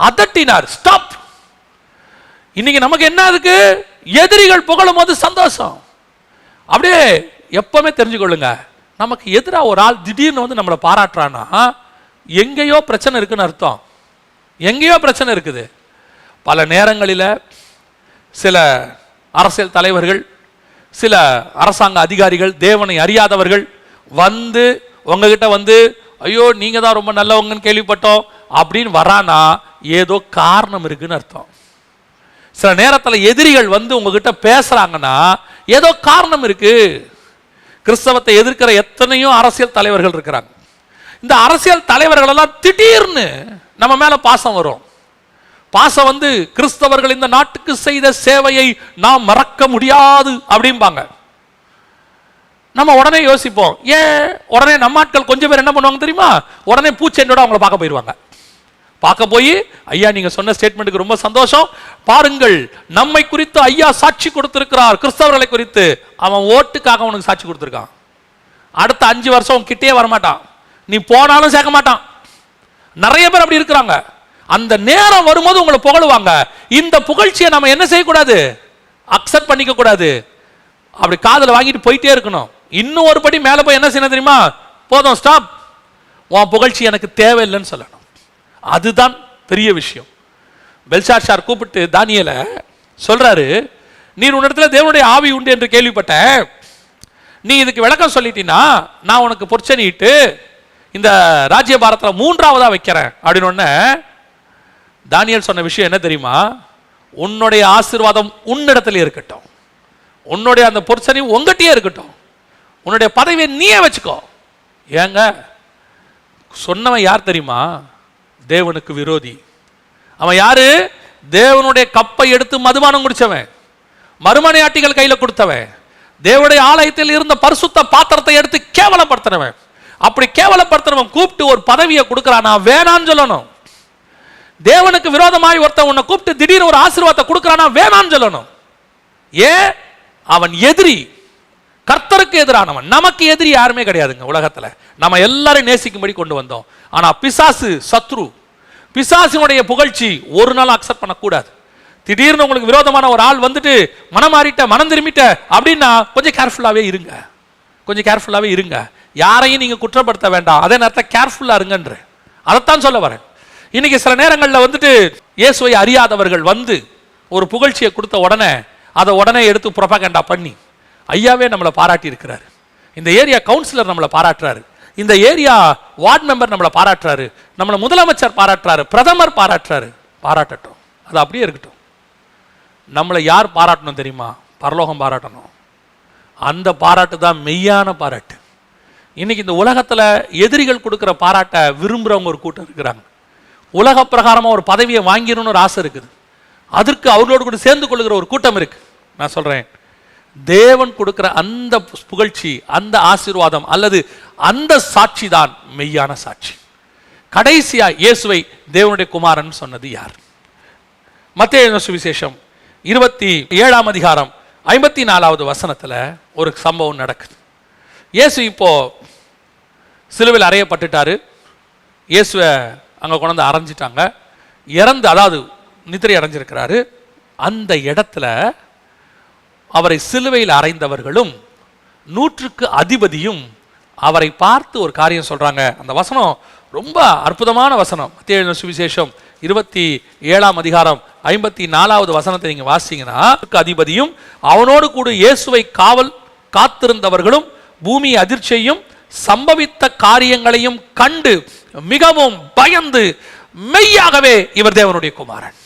அதட்டினார். ஸ்டாப். இன்னைக்கு நமக்கு என்ன இருக்கு? எதிரிகள் புகழும் போது சந்தோஷம். அப்படியே எப்பவுமே தெரிஞ்சுக்கொள்ளுங்க, நமக்கு எதிராக ஒரு ஆள் திடீர்னு வந்து நம்மளை பாராட்டுறான்னா எங்கேயோ பிரச்சனை இருக்குன்னு அர்த்தம். எங்கேயோ பிரச்சனை இருக்குது. பல நேரங்களில் சில அரசியல் தலைவர்கள், சில அரசாங்க அதிகாரிகள், தேவனை அறியாதவர்கள் வந்து உங்ககிட்ட வந்து, ஐயோ நீங்க தான் ரொம்ப நல்லவங்கன்னு கேள்விப்பட்டோம் அப்படின்னு வரானா ஏதோ காரணம் இருக்குன்னு அர்த்தம். சில நேரத்தில் எதிரிகள் வந்து உங்ககிட்ட பேசுறாங்கன்னா ஏதோ காரணம் இருக்கு. கிறிஸ்தவத்தை எதிர்க்கிற எத்தனையோ அரசியல் தலைவர்கள் இருக்கிறாங்க. இந்த அரசியல் தலைவர்கள் எல்லாம் திடீர்னு நம்ம மேல பாசம் வரும். பாசம் வந்து, கிறிஸ்தவர்கள் இந்த நாட்டுக்கு செய்த சேவையை நாம் மறக்க முடியாது அப்படிம்பாங்க. நம்ம உடனே யோசிப்போம், ஏன்? உடனே நம்ம ஆட்கள் கொஞ்சம் பேர் என்ன பண்ணுவாங்க தெரியுமா? உடனே பூச்செண்டோட அவங்கள பார்க்க போயிடுவாங்க. பார்க்க போய், ஐயா நீங்க சொன்ன ஸ்டேட்மெண்ட்டுக்கு ரொம்ப சந்தோஷம், பாருங்கள் நம்மை குறித்து ஐயா சாட்சி கொடுத்திருக்கிறார், கிறிஸ்தவர்களை குறித்து. அவன் ஓட்டுக்காக அவனுக்கு சாட்சி கொடுத்திருக்கான். அடுத்த 5 வருஷம் கிட்டே வரமாட்டான், நீ போனாலும் சேர்க்க மாட்டான். நிறைய பேர் அப்படி இருக்கிறாங்க. அந்த நேரம் வரும்போது உங்களை புகழுவாங்க. இந்த புகழ்ச்சியை நம்ம என்ன செய்யக்கூடாது? அக்செப்ட் பண்ணிக்க கூடாது. அப்படி காதல வாங்கிட்டு போயிட்டே இருக்கணும். இன்னும் ஒரு படி மேல போய் என்ன செய்யணும் தெரியுமா? போதும், ஸ்டாப், உன் புகழ்ச்சி எனக்கு தேவையில்லைன்னு சொல்லணும். அதுதான் பெரிய விஷயம். பெல்ஷாத்சார் கூப்பிட்டு தானியேலை சொல்றாரு, நீர் உன்னிடத்துல தேவனுடைய ஆவி உண்டு என்று கேள்விப்பட்டேன், நீ இதுக்கு விளக்கம் சொல்லிட்டீன்னா நான் உனக்கு பொற்சனிட்டு இந்த ராஜ்யபாரத்தில் 3ஆவதா வைக்கிறேன் அப்படின்னு ஒண்ணு. தானியேல் சொன்ன விஷயம் என்ன தெரியுமா? உன்னுடைய ஆசீர்வாதம் உன்னிடத்துல இருக்கட்டும், உன்னுடைய அந்த பொற்சனி உங்ககிட்டயே இருக்கட்டும், உன்னுடைய பதவியை நீயே வச்சுக்கோ. ஏங்க சொன்னவன் யார் தெரியுமா? தேவனுக்கு விரோதி. அவன் யாரு? தேவனுடைய கப்பை எடுத்து மதுபானம் குடிச்சவன், மறுமனையாட்டிகள் கையில கொடுத்தவன், தேவனுடைய ஆலயத்தில் இருந்த பரிசுத்த பாத்திரத்தை எடுத்து கேவலப்படுத்தினவன். அப்படி கேவலப்படுத்தினவன் கூப்பிட்டு ஒரு பதவியை கொடுக்கிறான், நான் வேணான்னு சொல்லணும். தேவனுக்கு விரோதமாய் ஒருத்தன் உன்னை கூப்பிட்டு திடீர்னு ஒரு ஆசீர்வாதத்தை கொடுக்கிறானா வேணான்னு சொல்லணும். ஏன்? அவன் எதிரி, கர்த்தருக்கு எதிரானவன். நமக்கு எதிரி யாருமே கிடையாதுங்க உலகத்துல. நம்ம எல்லாரும் நேசிக்கும்படி கொண்டு வந்தோம். ஆனா பிசாசு சத்ரு. பிசாசினுடைய புகழ்ச்சி ஒரு நாள் அக்செப்ட் பண்ணக்கூடாது. திடீர்னு உங்களுக்கு விரோதமான ஒரு ஆள் வந்துட்டு மனம் மாறிட்ட, மனம் திரும்பிட்ட அப்படின்னா கொஞ்சம் கேர்ஃபுல்லாவே இருங்க, கொஞ்சம் கேர்ஃபுல்லாவே இருங்க. யாரையும் நீங்க குற்றப்படுத்த வேண்டாம், அதே நேரத்தில் கேர்ஃபுல்லா இருங்கன்ற அதைத்தான் சொல்ல வரேன். இன்னைக்கு சில நேரங்களில் வந்துட்டு இயேசுவை அறியாதவர்கள் வந்து ஒரு புகழ்ச்சியை கொடுத்த உடனே அதை உடனே எடுத்து புரொபகண்டா பண்ணி, ஐயாவே நம்மளை பாராட்டி இருக்கிறாரு, இந்த ஏரியா கவுன்சிலர் நம்மளை பாராட்டுறாரு, இந்த ஏரியா வார்டு மெம்பர் நம்மளை பாராட்டுறாரு, நம்மளை முதலமைச்சர் பாராட்டுறாரு, பிரதமர் பாராட்டுறாரு. பாராட்டட்டும், அது அப்படியே இருக்கட்டும். நம்மளை யார் பாராட்டணும் தெரியுமா? பரலோகம் பாராட்டணும். அந்த பாராட்டு தான் மெய்யான பாராட்டு. இன்னைக்கு இந்த உலகத்தில் எதிரிகள் கொடுக்குற பாராட்டை விரும்புகிறவங்க ஒரு கூட்டம் இருக்கிறாங்க. உலக பிரகாரமாக ஒரு பதவியை வாங்கிடணும்னு ஒரு ஆசை இருக்குது, அதற்கு அவர்களோடு கூட சேர்ந்து கொள்ளுகிற ஒரு கூட்டம் இருக்கு. நான் சொல்றேன், தேவன் கொடுக்கிற அந்த புகழ்ச்சி, அந்த ஆசீர்வாதம் அல்லது அந்த சாட்சி தான் மெய்யான சாட்சி. கடைசியா இயேசுவை தேவனுடைய குமாரன் சொன்னது யார்? மத்தேயு சுவிசேஷம் 27ஆம் அதிகாரம் 54வது வசனத்துல ஒரு சம்பவம் நடக்குது. இயேசு இப்போ சிலுவையில் அறையப்பட்டுட்டாரு. இயேசுவை அங்க கொண்டு அரைஞ்சிட்டாங்க, இறந்து, அதாவது நித்திரை அடைஞ்சிருக்கிறாரு. அந்த இடத்துல அவரை சிலுவையில் அறைந்தவர்களும் 100க்கு அதிபதியும் அவரை பார்த்து ஒரு காரியம் சொல்றாங்க. அந்த வசனம் ரொம்ப அற்புதமான வசனம். மத்தேயு சுவிசேஷம் 27ஆம் அதிகாரம் 54வது வசனத்தை நீங்க வாசிங்கன்னா, அதிபதியும் அவனோடு கூட இயேசுவை காத்திருந்தவர்களும் பூமி அதிர்ச்சியையும் சம்பவித்த காரியங்களையும் கண்டு மிகவும் பயந்து, மெய்யாகவே இவர் தேவனுடைய குமாரன்.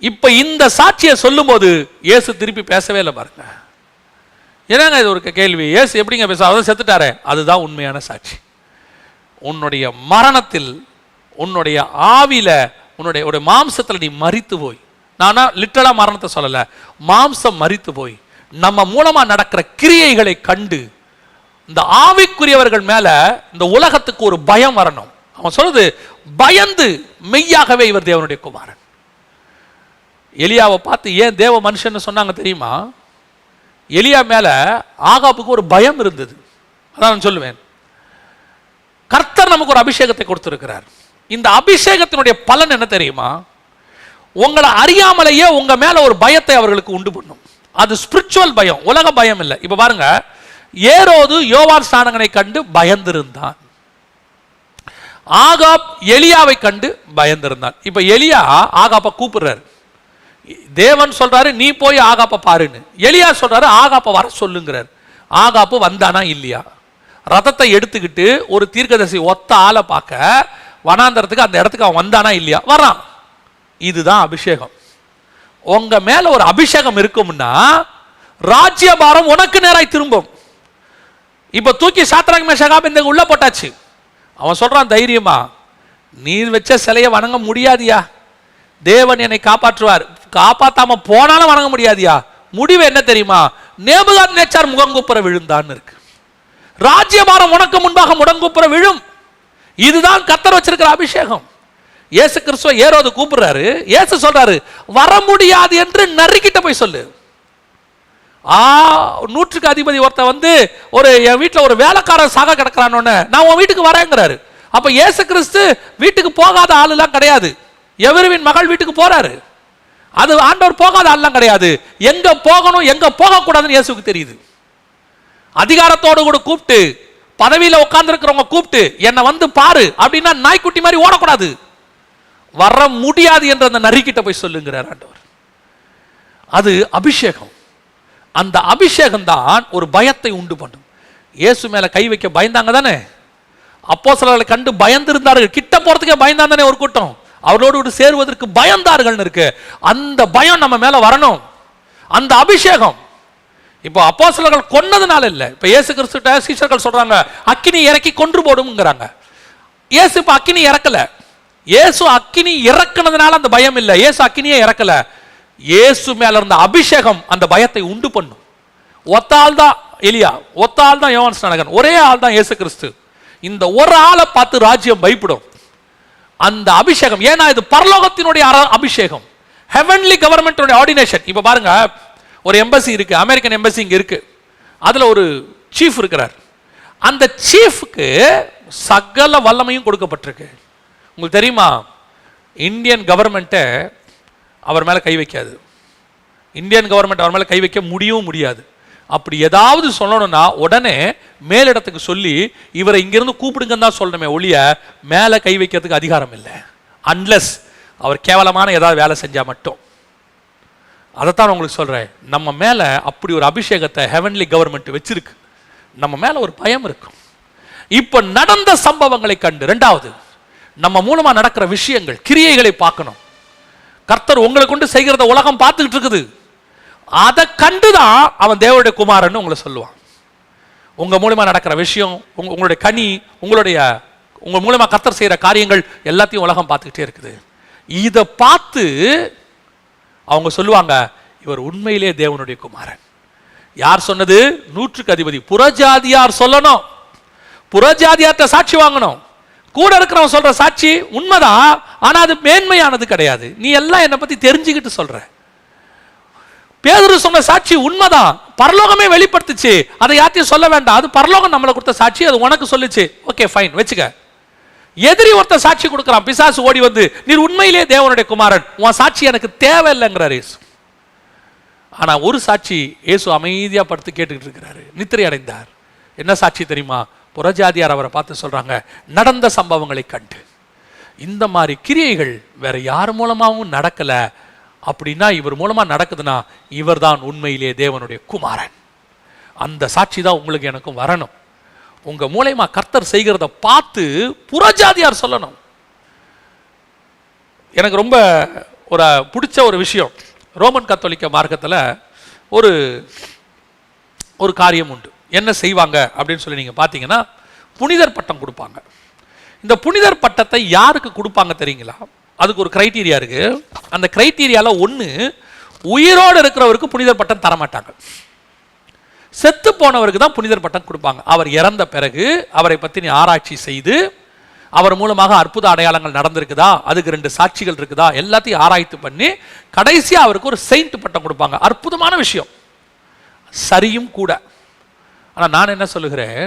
இப்ப இந்த சாட்சியை சொல்லும் போது இயேசு திருப்பி பேசவே இல்லை பாருங்க. என்னங்க இது ஒரு கேள்வி, இயேசு எப்படிங்க பேச? அவர் செத்துட்டாரே. அதுதான் உண்மையான சாட்சி. உன்னுடைய மரணத்தில், உன்னுடைய ஆவில, உன்னுடைய மாம்சத்தில் நீ மரித்து போய், நானா லிட்டரலா மரணத்தை சொல்லல, மாம்சம் மரித்து போய் நம்ம மூலமா நடக்கிற கிரியைகளை கண்டு இந்த ஆவிக்குரியவர்கள் மேல இந்த உலகத்துக்கு ஒரு பயம் வரணும். அவன் சொல்றது, பயந்து மெய்யாகவே இவர் தேவனுடைய குமாரன். எலியாவை பார்த்து ஏன் தேவ மனுஷன் சொன்னாங்க தெரியுமா? எலியா மேல ஆகாபுக்கு ஒரு பயம் இருந்தது. அதான் நான் சொல்லுவேன், கர்த்தர் நமக்கு ஒரு அபிஷேகத்தை கொடுத்திருக்கிறார். இந்த அபிஷேகத்தினுடைய பலன் என்ன தெரியுமா? உங்களை அறியாமலேயே உங்க மேல ஒரு பயத்தை அவர்களுக்கு உண்டு பண்ணும். அது ஸ்பிரிச்சுவல் பயம், உலக பயம் இல்லை. இப்ப பாருங்க, ஏரோது யோவான் ஸ்நானகனை கண்டு பயந்திருந்தான், ஆகாப் எலியாவை கண்டு பயந்திருந்தான். இப்ப எலியா ஆகாப்பை கூப்பிடுறாரு, தேவன் சொல்றாரு நீ போய் ஆகாப்பை பாருன்னு. எலியா சொல்றாரு ஆகாப்பை வர சொல்லுங்கிறார். ஆகாப்பு வந்தானா இல்லையா? ரதத்தை எடுத்துக்கிட்டு ஒரு தீர்க்கதரிசி ஒத்த ஆளை பார்க்க வனாந்தரத்துக்கு, அந்த இடத்துக்கு அவன் வந்தானா இல்லையா? வரான். இதுதான் அபிஷேகம். உங்க மேல ஒரு அபிஷேகம் இருக்கும்னா ராஜ்யபாரம் உனக்கு நேராய் திரும்பும். இப்ப தூக்கி சாத்ராக் மேஷாக் ஆபேத்நேகோ உள்ள போட்டாச்சு. அவன் சொல்றான் தைரியமா, நீர் வச்ச சிலையை வணங்க முடியாதியா, தேவன் என்னை காப்பாற்றுவார். காப்பாத்தாம போனாலும் வணங்க முடியாதியா. முடிவு என்ன தெரியுமா? நேபுகாத்நேச்சார் முகங்குப்புற விழுந்தான்னு இருக்கு. ராஜ்யபாரம் உனக்கு முன்பாக முடங்குப்புற விழும். இதுதான் கர்த்தர் வச்சிருக்கிற அபிஷேகம். இயேசு கிறிஸ்துவ ஏரோது கூப்பிடுறாரு. இயேசு சொல்றாரு, வர முடியாது என்று நரிக்கிட்ட போய் சொல்லு. 100க்கு அதிபதி ஒருத்த வந்து என் வீட்டில் ஒரு வேலைக்காரன் சாக கிடக்கிறான்னு, நான் உன் வீட்டுக்கு வரேங்கிறாரு. அப்ப இயேசு கிறிஸ்து வீட்டுக்கு போகாத ஆளுலாம் கிடையாது. எவருவின் மகள் வீட்டுக்கு போறாரு. அது ஆண்டவர் போகாத ஆளுலாம் கிடையாது. எங்க போகணும் எங்க போக கூடாதுன்னு இயேசுக்கு தெரியுது. அதிகாரத்தோடு கூட கூப்பிட்டு, பதவியில உட்கார்ந்து இருக்கிறவங்க கூப்பிட்டு என்னை வந்து பாரு அப்படின்னா நாய்க்குட்டி மாதிரி ஓடக்கூடாது. வர முடியாது என்ற அந்த நரிக்கிட்ட போய் சொல்லுங்கிறார் ஆண்டவர். அது அபிஷேகம். அந்த அபிஷேகம் தான் ஒரு பயத்தை உண்டு பண்ணும். இயேசு மேல கை வைக்க பயந்தாங்க தானே, அப்போஸ்தலர்களை கண்டு பயந்திருந்தார்கள். கிட்ட போறதுக்கே பயந்தான் தானே ஒரு கூட்டம். அவரோடு சேருவதற்கு பயந்தார்கள் இருக்கு. அந்த பயம் நம்ம மேல வரணும். அந்த அபிஷேகம். இப்போ அப்போஸ்தலர்கள் கொன்னதுனால இல்ல. இப்ப இயேசு கிறிஸ்துட்ட சீஷர்கள் சொல்றாங்க, அக்கினி இறக்கி கொன்று போடும்ங்கறாங்க. இயேசு இப்ப அக்கினி இறக்கல. இயேசு அக்கினி இறக்குனதுனால அந்த பயம் இல்ல. இயேசு அக்கினியே இறக்கல. இயேசு மேல இருந்த அபிஷேகம் அந்த பயத்தை உண்டு பண்ணும். ஒத்தாள் தான் எலியா, ஒத்தாள் தான் யோவான் ஸ்நானகன், ஒரே ஆள் தான் இயேசு கிறிஸ்து. இந்த ஒரு ஆளை பார்த்து ராஜ்யம் பயப்படும். அந்த அபிஷேகம், ஏன்னா இது பரலோகத்தினுடைய அபிஷேகம், ஹெவன்லி கவர்மெண்ட் ஆர்டினேஷன். இப்ப பாருங்க, ஒரு எம்பசி இருக்கு, அமெரிக்கன் எம்பசி இங்க இருக்கு. அதுல ஒரு சீஃப் இருக்கிறார். அந்த சீஃப்க்கு சகல வல்லமையும் கொடுக்கப்பட்டிருக்கு. உங்களுக்கு தெரியுமா, இந்தியன் கவர்மெண்ட்டை அவர் மேல கை வைக்காது. இந்தியன் கவர்மெண்ட் அவர் மேல கை வைக்க முடியவும் முடியாது. அப்படி ஏதாவது சொல்லணும்னா உடனே மேலிடத்துக்கு சொல்லி இவரை இங்கிருந்து கூப்பிடுங்கன்னு தான் சொல்லணுமே ஒழிய மேல கை வைக்கிறதுக்கு அதிகாரம் இல்லை. அன்லெஸ் அவர் கேவலமான ஏதாவது வேலை செஞ்சா மட்டும். அதைத்தான் உங்களுக்கு சொல்றேன். நம்ம மேல அப்படி ஒரு அபிஷேகத்தை ஹெவன்லி கவர்மெண்ட் வச்சிருக்கு. நம்ம மேல ஒரு பயம் இருக்கும். இப்ப நடந்த சம்பவங்களை கண்டு, இரண்டாவது நம்ம மூலமா நடக்கிற விஷயங்கள், கிரியைகளை பார்க்கணும். கர்த்தர் உங்களை கொண்டு செய்கிறத உலகம் பார்த்துக்கிட்டு இருக்குது. அதை கண்டுதான் அவன் தேவனுடைய குமாரன் உங்களை சொல்லுவான். உங்க மூலமா நடக்கிற விஷயம், உங்களுடைய கனி, உங்க மூலமா கர்த்தர் செய்யற காரியங்கள் எல்லாத்தையும் உலகம் பார்த்துக்கிட்டே இருக்குது. இதை பார்த்து அவங்க சொல்லுவாங்க, இவர் உண்மையிலே தேவனுடைய குமாரன். யார் சொன்னது? 100க்கு அதிபதி. புறஜாதியார் சொல்லணும், புறஜாதியார்ட்ட சாட்சி வாங்கணும். கூட இருக்கிறவன் சொல்ற சாட்சி உண்மைதான், ஆனா அது மேன்மையானது கிடையாது. நீ எல்லாம் என்னை பத்தி தெரிஞ்சுக்கிட்டு சொல்ற. பேதுரு சொன்ன சாட்சி உண்மைதான், பரலோகமே வெளிப்படுத்துச்சு. அதை யார்த்தையும் சொல்ல வேண்டாம், அது பரலோகம் நம்மளை கொடுத்த சாட்சி, அது உனக்கு சொல்லுச்சு. ஓகே ஃபைன், வச்சுக்க. எதிரி ஒருத்தர் சாட்சி கொடுக்கிறான், பிசாசு ஓடி வந்து, நீர் உண்மையிலே தேவனுடைய குமாரன், உன் சாட்சி எனக்கு தேவையில்லைங்கிறார் இயேசு. ஆனா ஒரு சாட்சி இயேசு அமைதியா படுத்து கேட்டுக்கிட்டு இருக்கிறாரு. நித்திரை அடைந்தார். என்ன சாட்சி தெரியுமா? புறஜாதியார் அவரை பார்த்து சொல்றாங்க, நடந்த சம்பவங்களை கண்டு. இந்த மாதிரி கிரியைகள் வேற யார் மூலமாகவும் நடக்கல. அப்படின்னா இவர் மூலமா நடக்குதுன்னா இவர் தான் உண்மையிலே தேவனுடைய குமாரன். அந்த சாட்சி தான் உங்களுக்கு எனக்கும் வரணும். உங்க மூலமா கர்த்தர் செய்கிறத பார்த்து புறஜாதியார் சொல்லணும். எனக்கு ரொம்ப ஒரு பிடிச்ச ஒரு விஷயம், ரோமன் கத்தோலிக்க மார்க்கத்தில் ஒரு காரியம் உண்டு. என்ன செய்வாங்க அப்படின்னு சொல்லி நீங்க பார்த்தீங்கன்னா, புனிதர் பட்டம் கொடுப்பாங்க. இந்த புனிதர் பட்டத்தை யாருக்கு கொடுப்பாங்க தெரியுங்களா? அதுக்கு ஒரு கிரைட்டீரியா இருக்கு. அந்த கிரைட்டீரியால ஒன்று, உயிரோடு இருக்கிறவருக்கு புனிதர் பட்டம் தரமாட்டாங்க. செத்து போனவருக்கு தான் புனிதர் பட்டம் கொடுப்பாங்க. அவர் இறந்த பிறகு அவரை பற்றி ஆராய்ச்சி செய்து, அவர் மூலமாக அற்புத அடையாளங்கள் நடந்திருக்குதா, அதுக்கு 2 சாட்சிகள் இருக்குதா, எல்லாத்தையும் ஆராய்ச்சி பண்ணி கடைசியா அவருக்கு ஒரு செயின்ட் பட்டம் கொடுப்பாங்க. அற்புதமான விஷயம், சரியும் கூட. ஆனா நான் என்ன சொல்லுகிறேன்,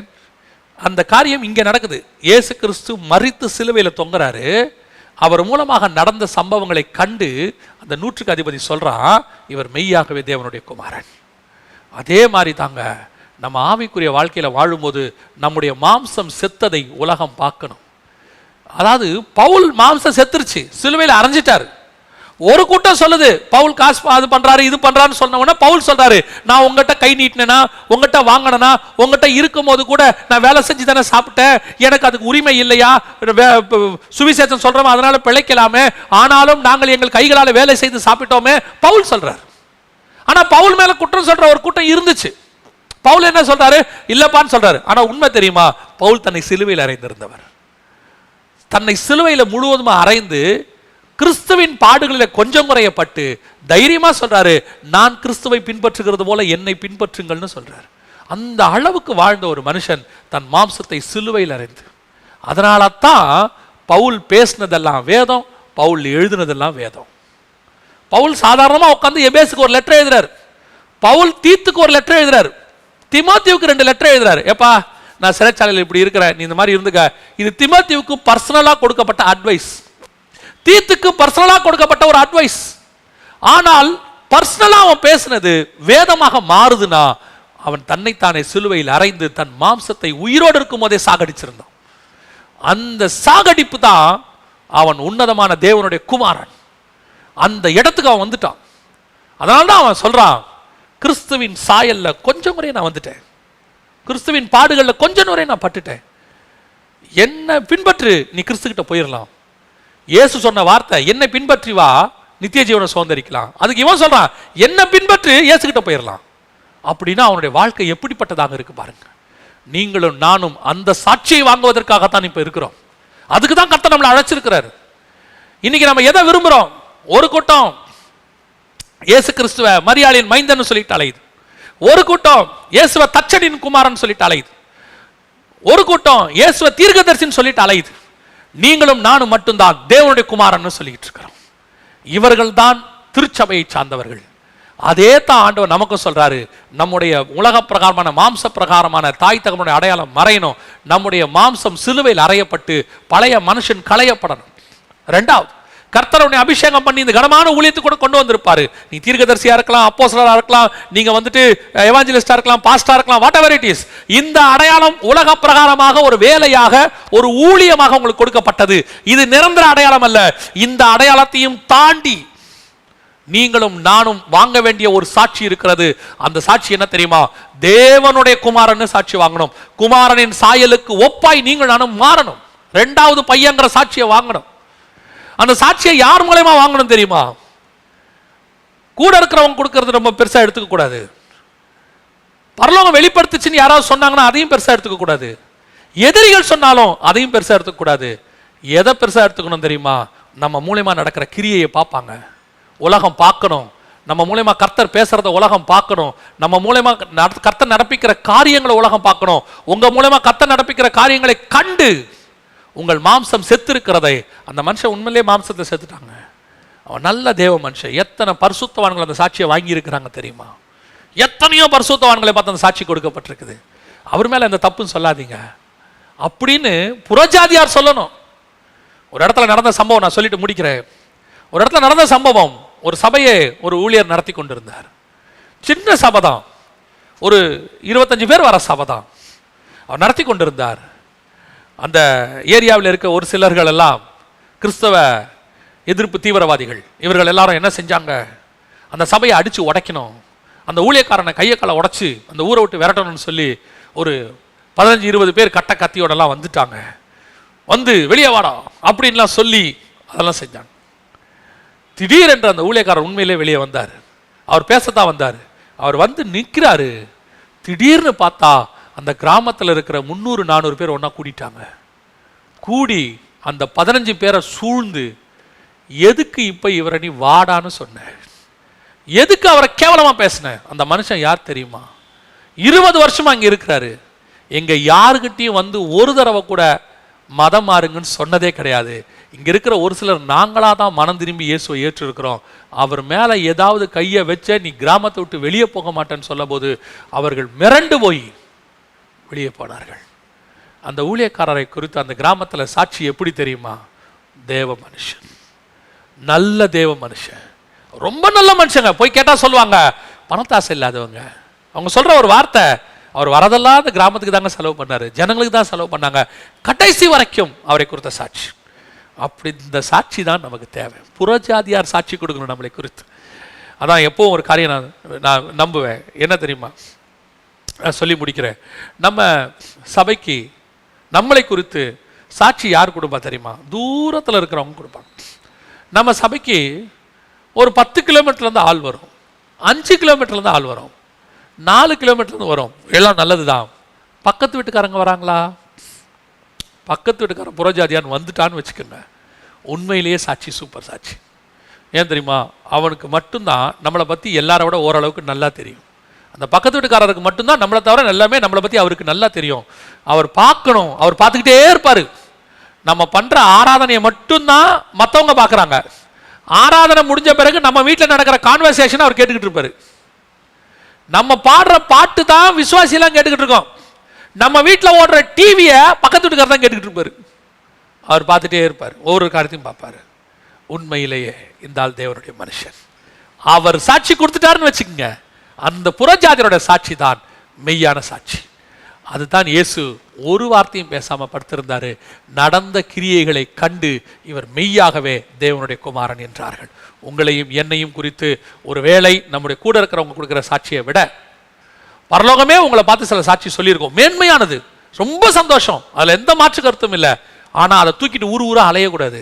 அந்த காரியம் இங்க நடக்குது. இயேசு கிறிஸ்து மரித்து சிலுவையில தொங்குறாரு. அவர் மூலமாக நடந்த சம்பவங்களை கண்டு அந்த 100க்கு அதிபதி சொல்றான், இவர் மெய்யாகவே தேவனுடைய குமாரன். அதே மாதிரி தாங்க நம்ம ஆவிக்குரிய வாழ்க்கையில வாழும்போது நம்முடைய மாம்சம் செத்ததை உலகம் பார்க்கணும். அதாவது பவுல் மாம்சம் செத்துருச்சு, சிலுவையில் அரைஞ்சிட்டாரு. ஒரு கூட்டம் சொல்லுது பவுல் காசு அது பண்றாரு இது பண்றாருன்னு சொன்ன உடனே பவுல் சொல்றாரு, நான் உங்ககிட்ட கை நீட்டினா, உங்ககிட்ட வாங்கினா, உங்ககிட்ட இருக்கும் போது கூட நான் வேலை செஞ்சு தானே சாப்பிட்டேன், எனக்கு அதுக்கு உரிமை இல்லையா? சுவிசேஷம் சொல்றோம் அதனால பிழைக்கலாமே, ஆனாலும் நாங்கள் எங்கள் கைகளால் வேலை செய்து சாப்பிட்டோமே பவுல் சொல்றாரு. ஆனா பவுல் மேல குற்றம் சொல்ற ஒரு கூட்டம் இருந்துச்சு. பவுல் என்ன சொல்றாரு? இல்லப்பான்னு சொல்றாரு. ஆனா உண்மை தெரியுமா? பவுல் தன்னை சிலுவையில் அறைந்திருந்தவர். தன்னை சிலுவையில் முழுவதுமா அறைந்து கிறிஸ்துவின் பாடுகளில் கொஞ்சம் குறையப்பட்டு தைரியமா சொல்றாரு, நான் கிறிஸ்துவை பின்பற்றுகிறது போல என்னை பின்பற்றுங்கள்னு சொல்றாரு. அந்த அளவுக்கு வாழ்ந்த ஒரு மனுஷன் தன் மாம்சத்தை சிலுவையில் அறைந்து. அதனால தான் பவுல் பேசினதெல்லாம் வேதம், பவுல் எழுதுனதெல்லாம் வேதம். பவுல் சாதாரணமாக உட்காந்து எபேசுக்கு ஒரு லெட்டர் எழுதுறாரு, பவுல் தீத்துக்கு ஒரு லெட்டர் எழுதுறாரு, தீமோத்தேயுக்கு 2 லெட்டர் எழுதுறாரு. ஏப்பா நான் சிறைச்சாலையில் இப்படி இருக்கிறேன், நீ இந்த மாதிரி இருந்துக்க. இது தீமோத்தேயுக்கு பர்சனலாக கொடுக்கப்பட்ட அட்வைஸ், தீத்துக்கு பர்சனலாக கொடுக்கப்பட்ட ஒரு அட்வைஸ். ஆனால் பர்சனலாக அவன் பேசினது வேதமாக மாறுதுன்னா அவன் தன்னைத்தானே சிலுவையில் அறைந்து தன் மாம்சத்தை உயிரோடு இருக்கும் போதே சாகடிச்சிருந்தான். அந்த சாகடிப்பு தான் அவன் உன்னதமான தேவனுடைய குமாரன். அந்த இடத்துக்கு அவன் வந்துட்டான். அதனால தான் அவன் சொல்றான், கிறிஸ்துவின் சாயல்ல கொஞ்சம் முறை நான் வந்துட்டேன், கிறிஸ்துவின் பாடுகளில் கொஞ்சம் முறை நான் பட்டுட்டேன், என்ன பின்பற்று, நீ கிறிஸ்து கிட்ட போயிடலாம். இயேசு சொன்ன வார்த்தை, என்னை பின்பற்றி வா நித்திய ஜீவனை சுதந்திரிக்கலாம். அதுக்கு இவன் சொல்றான், என்ன பின்பற்று இயேசு கிட்ட போயிடலாம். அப்படின்னா அவனுடைய வாழ்க்கை எப்படிப்பட்டதாக இருக்கு பாருங்க. நீங்களும் நானும் அந்த சாட்சியை வாங்குவதற்காகத்தான் இப்ப இருக்கிறோம். அதுக்கு தான் கர்த்தர் நம்மளை அழைச்சிருக்கிறார். இன்னைக்கு நம்ம எதை விரும்புறோம்? ஒரு கூட்டம் இயேசு கிறிஸ்துவ மரியாளின் மைந்தன் சொல்லிட்டு அலையுது, ஒரு கூட்டம் இயேசுவ தச்சனின் குமாரன் சொல்லிட்டு அலையுது, ஒரு கூட்டம் இயேசுவ தீர்க்கதரிசின்னு சொல்லிட்டு அலையுது. நீங்களும் நானும் மட்டும்தான் தேவனுடைய குமாரன் சொல்லிட்டு இருக்கிறோம். இவர்கள் தான் திருச்சபையை சார்ந்தவர்கள். அதே தான் ஆண்டவர் நமக்கும் சொல்றாரு, நம்முடைய உலக பிரகாரமான மாம்ச பிரகாரமான தாய் தகவனுடைய அடையாளம் மறையணும், நம்முடைய மாம்சம் சிலுவையில் அறையப்பட்டு பழைய மனுஷன் களையப்படணும். 2வது, கர்த்தருடைய அபிஷேகம் பண்ணி இந்த கனமான ஊழியத்துக்கு கூட கொண்டு வந்திருப்பாரு. நீ தீர்க்கதரிசியா இருக்கலாம், அப்போஸ்தலரா இருக்கலாம், நீங்க வந்துட்டு எவாஞ்சலிஸ்டா இருக்கலாம், பாஸ்டா இருக்கலாம், வாட் எவர் இட் இஸ். இந்த அடையாளம் உலக பிரகாரமாக ஒரு வேலையாக ஒரு ஊழியமாக உங்களுக்கு கொடுக்கப்பட்டது. இது நிரந்தர அடையாளம் அல்ல. இந்த அடையாளத்தையும் தாண்டி நீங்களும் நானும் வாங்க வேண்டிய ஒரு சாட்சி இருக்கிறது. அந்த சாட்சி என்ன தெரியுமா? தேவனுடைய குமாரன் சாட்சி வாங்கணும். குமாரனின் சாயலுக்கு ஒப்பாய் நீங்கள் நானும் மாறணும். 2வது பையங்கிற சாட்சியை வாங்கணும். அந்த சாட்சியை யார் மூலமா வாங்கணும் தெரியுமா? கூட இருக்கிறவங்க கொடுக்கறது ரொம்ப பெருசா எடுத்துக்க கூடாது. பரலோகம் வெளிப்படுத்துச்சுன்னு யாராவது சொன்னாங்கன்னா அதையும் பெருசா எடுத்துக்க கூடாது. எதிரிகள் சொன்னாலும் அதையும் பெருசா எடுத்துக்க கூடாது. எதை பெருசா எடுத்துக்கணும் தெரியுமா? நம்ம மூலமா நடக்கிற கிரியையை பார்ப்பாங்க, உலகம் பார்க்கணும். நம்ம மூலமா கர்த்தர் பேசுறத உலகம் பார்க்கணும். நம்ம மூலமா கர்த்தர் நடப்பிக்கிற காரியங்களை உலகம் பார்க்கணும். உங்க மூலமா கர்த்தர் நடப்பிக்கிற காரியங்களை கண்டு உங்கள் மாம்சம் செத்து இருக்கிறதை, அந்த மனுஷன் உண்மையிலேயே மாம்சத்தை செத்துட்டாங்க, அவன் நல்ல தேவ மனுஷன். எத்தனை பரிசுத்தவான்கள் அந்த சாட்சியை வாங்கி இருக்கிறாங்க தெரியுமா? எத்தனையோ பரிசுத்தவான்களை பார்த்து அந்த சாட்சி கொடுக்கப்பட்டிருக்குது. அவர் மேல எந்த தப்புன்னு சொல்லாதீங்க அப்படின்னு புறஜாதியார் சொல்லணும். ஒரு இடத்துல நடந்த சம்பவம் நான் சொல்லிட்டு முடிக்கிறேன். ஒரு இடத்துல நடந்த சம்பவம், ஒரு சபையை ஒரு ஊழியர் நடத்தி கொண்டிருந்தார். சின்ன சபை தான், ஒரு 25 பேர் வர சபை தான். அவர் நடத்தி கொண்டிருந்தார். அந்த ஏரியாவில் இருக்க ஒரு சிலர்கள் எல்லாம் கிறிஸ்தவ எதிர்ப்பு தீவிரவாதிகள். இவர்கள் எல்லாரும் என்ன செஞ்சாங்க? அந்த சபையை அடிச்சு உடைக்கணும், அந்த ஊழியக்காரனை கையை காலை உடைச்சு அந்த ஊரை விட்டு விரட்டணும்னு சொல்லி ஒரு 15-20 பேர் கட்ட கத்தியோடலாம் வந்துட்டாங்க. வந்து வெளியே வாடா அப்படின்லாம் சொல்லி அதெல்லாம் செஞ்சாங்க. திடீரென்று அந்த ஊழியக்காரர் உண்மையிலே வெளியே வந்தார். அவர் பேசத்தான் வந்தார். அவர் வந்து நிற்கிறாரு. திடீர்னு பார்த்தா அந்த கிராமத்தில் இருக்கிற 300-400 பேர் ஒன்றா கூடிட்டாங்க. கூடி அந்த 15 பேரை சூழ்ந்து, எதுக்கு இப்போ இவரை நீ வாடான்னு சொன்ன? எதுக்கு அவரை கேவலமாக பேசின? அந்த மனுஷன் யார் தெரியுமா? 20 வருஷமா அங்கே இருக்கிறாரு. எங்க யாருக்கிட்டையும் வந்து ஒரு தடவை கூட மதம் மாறுங்கன்னு சொன்னதே கிடையாது. இங்க இருக்கிற ஒரு சிலர் நாங்களா தான் மனம் திரும்பி இயேசுவை ஏற்றிருக்கிறோம். அவர் மேல ஏதாவது கையை வச்ச நீ கிராமத்தை விட்டு வெளியே போக மாட்டேன்னு சொல்ல போது அவர்கள் மிரண்டு போய் வெளியே போனார்கள். அந்த ஊழியக்காரரை குறித்து அந்த கிராமத்தில் சாட்சி எப்படி தெரியுமா? தேவ மனுஷன், நல்ல தேவ மனுஷன், ரொம்ப நல்ல மனுஷங்க. போய் கேட்டா சொல்லுவாங்க பணத்தாசை இல்லாதவங்க. அவங்க சொல்ற ஒரு வார்த்தை, அவர் வரதெல்லாம் அந்த கிராமத்துக்கு தாங்க செலவு பண்ணாரு, ஜனங்களுக்கு தான் செலவு பண்ணாங்க. கடைசி வரைக்கும் அவரை குறித்த சாட்சி. அப்படி இந்த சாட்சி தான் நமக்கு தேவை. புறஜாதியார் சாட்சி கொடுக்கணும் நம்மளை குறித்து. அதான் எப்பவும் ஒரு காரியம் நான் நம்புவேன். என்ன தெரியுமா? சொல்லி முடிக்கிறேன். நம்ம சபைக்கு நம்மளை குறித்து சாட்சி யார் கொடுப்பா தெரியுமா? தூரத்தில் இருக்கிறவங்க கொடுப்பாங்க. நம்ம சபைக்கு ஒரு 10 கிலோமீட்டர்லேருந்து ஆள் வரும், 5 கிலோமீட்டர்லேருந்து ஆள் வரும், 4 கிலோமீட்டர்லேருந்து வரும். எல்லாம் நல்லது தான். பக்கத்து வீட்டுக்காரங்க வராங்களா? பக்கத்து வீட்டுக்காரன் புறஜாதியான் வந்துட்டான்னு வச்சுக்கோங்க, உண்மையிலேயே சாட்சி சூப்பர் சாட்சி. ஏன் தெரியுமா? அவனுக்கு மட்டும்தான் நம்மளை பற்றி எல்லாரை விட ஓரளவுக்கு நல்லா தெரியும். அந்த பக்கத்து வீட்டுக்காரருக்கு மட்டும்தான் நம்மளை தவிர எல்லாமே நம்மளை பற்றி அவருக்கு நல்லா தெரியும். அவர் பார்க்கணும், அவர் பார்த்துக்கிட்டே இருப்பார். நம்ம பண்ற ஆராதனையை மட்டும்தான் மற்றவங்க பார்க்குறாங்க. ஆராதனை முடிஞ்ச பிறகு நம்ம வீட்டில் நடக்கிற கான்வர்சேஷன் அவர் கேட்டுக்கிட்டு இருப்பாரு. நம்ம பாடுற பாட்டு தான் விசுவாசியெல்லாம் கேட்டுக்கிட்டு இருக்கோம். நம்ம வீட்டில் ஓடுற டிவியை பக்கத்து வீட்டுக்காரர் தான் கேட்டுக்கிட்டு இருப்பாரு. அவர் பார்த்துட்டே இருப்பார், ஒவ்வொரு காரியத்தையும் பார்ப்பாரு. உண்மையிலேயே இந்த ஆள் தேவனுடைய மனுஷன். அவர் சாட்சி கொடுத்துட்டாருன்னு வச்சுக்கோங்க, அந்த புறஜாதியோட சாட்சி தான் மெய்யான சாட்சி. அதுதான் இயேசு ஒரு வார்த்தையும் பேசாம படுத்திருந்தாரு. நடந்த கிரியைகளை கண்டு இவர் மெய்யாகவே தேவனுடைய குமாரன் என்றார்கள். உங்களையும் என்னையும் குறித்து ஒருவேளை நம்முடைய கூட இருக்கிறவங்க கொடுக்கிற சாட்சியை விட பரலோகமே உங்களை பார்த்து சில சாட்சி சொல்லியிருக்கோம், மேன்மையானது, ரொம்ப சந்தோஷம், அதுல எந்த மாற்று கருத்தும் இல்லை. ஆனா அதை தூக்கிட்டு ஊர் ஊரா அலையக்கூடாது.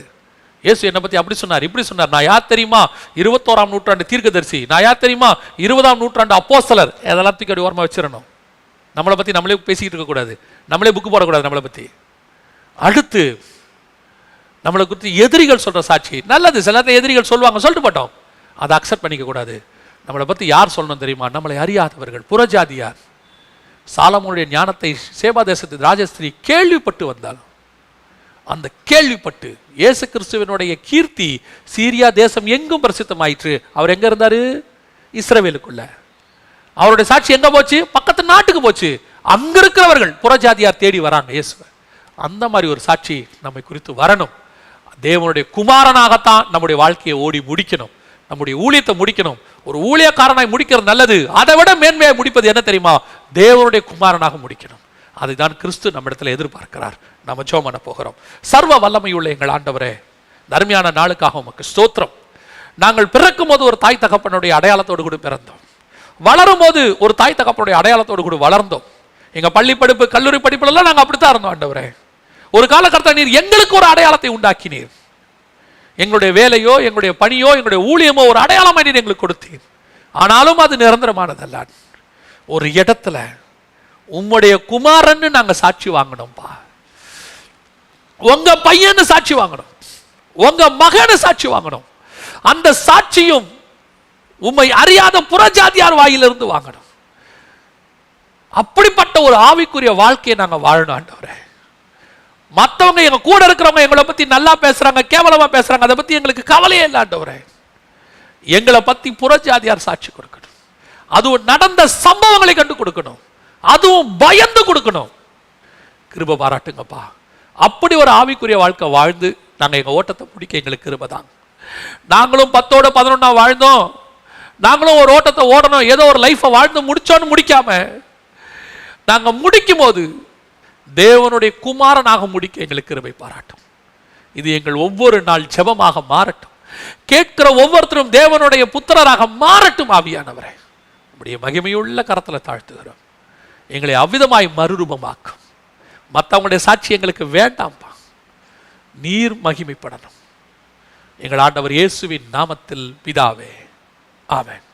இயேசு என்னை பத்தி அப்படி சொன்னார், இப்படி சொன்னார், நான் யார் தெரியுமா 21ஆம் நூற்றாண்டு தீர்க்கதரிசி, நான் யார் தெரியுமா 20ஆம் நூற்றாண்டு அப்போஸ்தலர், அதெல்லாம் தூக்கி அப்படி ஓரமா வச்சிடணும். நம்மளை பத்தி நம்மளே பேசிக்கிட்டு இருக்கக்கூடாது, நம்மளே புக்கு போடக்கூடாது நம்மளை பத்தி. அடுத்து நம்மளை குறித்து எதிரிகள் சொல்ற சாட்சி நல்லது, சில நேரத்தில் எதிரிகள் சொல்லுவாங்க, சொல்லிட்டு போட்டோம், அதை அக்செப்ட் பண்ணிக்க கூடாது. நம்மளை பத்தி யார் சொல்லணும் தெரியுமா? நம்மளை அறியாதவர்கள், புறஜாதியார். சாலமோனுடைய ஞானத்தை சேபா தேசத்து ராஜஸ்திரி கேள்விப்பட்டு வந்தாலும், அந்த கேள்விப்பட்டு இயேசு கிறிஸ்துவினுடைய கீர்த்தி சீரியா தேசம் எங்கும் பிரசித்தமாயிற்று. அவர் எங்க இருந்தாரு? இஸ்ரவேலுக்குள்ள. அவருடைய சாட்சி எங்க போச்சு? பக்கத்து நாட்டுக்கு போச்சு. அங்க இருக்கிறவர்கள் புறஜாதியார் தேடி வராங்க இயேசுவை. அந்த மாதிரி ஒரு சாட்சி நம்மை குறித்து வரணும். தேவனுடைய குமாரனாகத்தான் நம்முடைய வாழ்க்கையை ஓடி முடிக்கணும், நம்முடைய ஊழியத்தை முடிக்கணும். ஒரு ஊழியக்காரனாய் முடிக்கிறது நல்லது, அதை விட மேன்மையை முடிப்பது என்ன தெரியுமா? தேவனுடைய குமாரனாக முடிக்கணும். அதுதான் கிறிஸ்து நம்ம இடத்துல எதிர்பார்க்கிறார். நம்ம ஜெபம் பண்ண போகிறோம். சர்வ வல்லமையுள்ள எங்கள் ஆண்டவரே, அருமையான நாளுக்காக உமக்கு ஸ்தோத்திரம். நாங்கள் பிறக்கும் போது ஒரு தாய் தகப்பனுடைய அடையாளத்தோடு கூட பிறந்தோம், வளரும் போது ஒரு தாய் தகப்பனுடைய அடையாளத்தோடு கூட வளர்ந்தோம். எங்க பள்ளி படிப்பு கல்லூரி படிப்புல எல்லாம் நாங்கள் அப்படித்தான் இருந்தோம். ஆண்டவரே, ஒரு காலகட்டத்தில் நீர் எங்களுக்கு ஒரு அடையாளத்தை உண்டாக்கினீர். எங்களுடைய வேலையோ எங்களுடைய பணியோ எங்களுடைய ஊழியமோ ஒரு அடையாளமாக நீர் எங்களுக்கு கொடுத்தீர். ஆனாலும் அது நிரந்தரமானதல்ல. ஒரு இடத்துல உம்முடைய குமாரன்னு நாங்க சாட்சி வாங்கணும்பா, உங்க பையன்னு சாட்சி வாங்கணும், உங்க மகன்னு சாட்சி வாங்கணும். அந்த சாட்சியும் உம்மை அறியாத புறஜாதியார் வாயிலிருந்து வாங்கணும். அப்படிப்பட்ட ஒரு ஆவிக்குரிய வாழ்க்கையை நாங்க வாழணும் ஆண்டவரே. மற்றவங்க எங்க கூட இருக்கிறவங்க எங்களை பத்தி நல்லா பேசுறாங்க, கேவலமா பேசுறாங்க, அதை பத்தி எங்களுக்கு கவலையே இல்லை ஆண்டவரே. எங்களை பத்தி புறஜாதியார் சாட்சி கொடுக்கணும், அதுவும் நடந்த சம்பவங்களை கண்டு கொடுக்கணும், அதுவும் பயந்து கொடுக்கணும். கிருபை பாராட்டுங்கப்பா. அப்படி ஒரு ஆவிக்குரிய வாழ்க்கை வாழ்ந்து நாங்க எங்க ஓட்டத்தை முடிக்க எங்களுக்கு கிருபை தான். நாங்களும் 10ஓட 11 வாழ்ந்தோம், நாங்களும் ஒரு ஓட்டத்தை ஓடணும், ஏதோ ஒரு லைஃபை வாழ்ந்து முடிச்சோன்னு முடிக்காம நாங்க முடிக்கும் போது தேவனுடைய குமாரனாக முடிக்க எங்களுக்கு கிருபை பாராட்டும். இது எங்கள் ஒவ்வொரு நாள் ஜெபமாக மாறட்டும். கேட்கிற ஒவ்வொருத்தரும் தேவனுடைய புத்திரராக மாறட்டும். ஆவியானவரே, நம்முடைய மகிமையுள்ள கரத்துல தாழ்த்துகிறோம். எங்களை அவ்விதமாய் மறுரூபமாக்கும். மற்றவங்களுடைய சாட்சி எங்களுக்கு வேண்டாம்பா, நீர் மகிமைப்படணும். எங்கள் ஆண்டவர் இயேசுவின் நாமத்தில் பிதாவே, ஆமென்.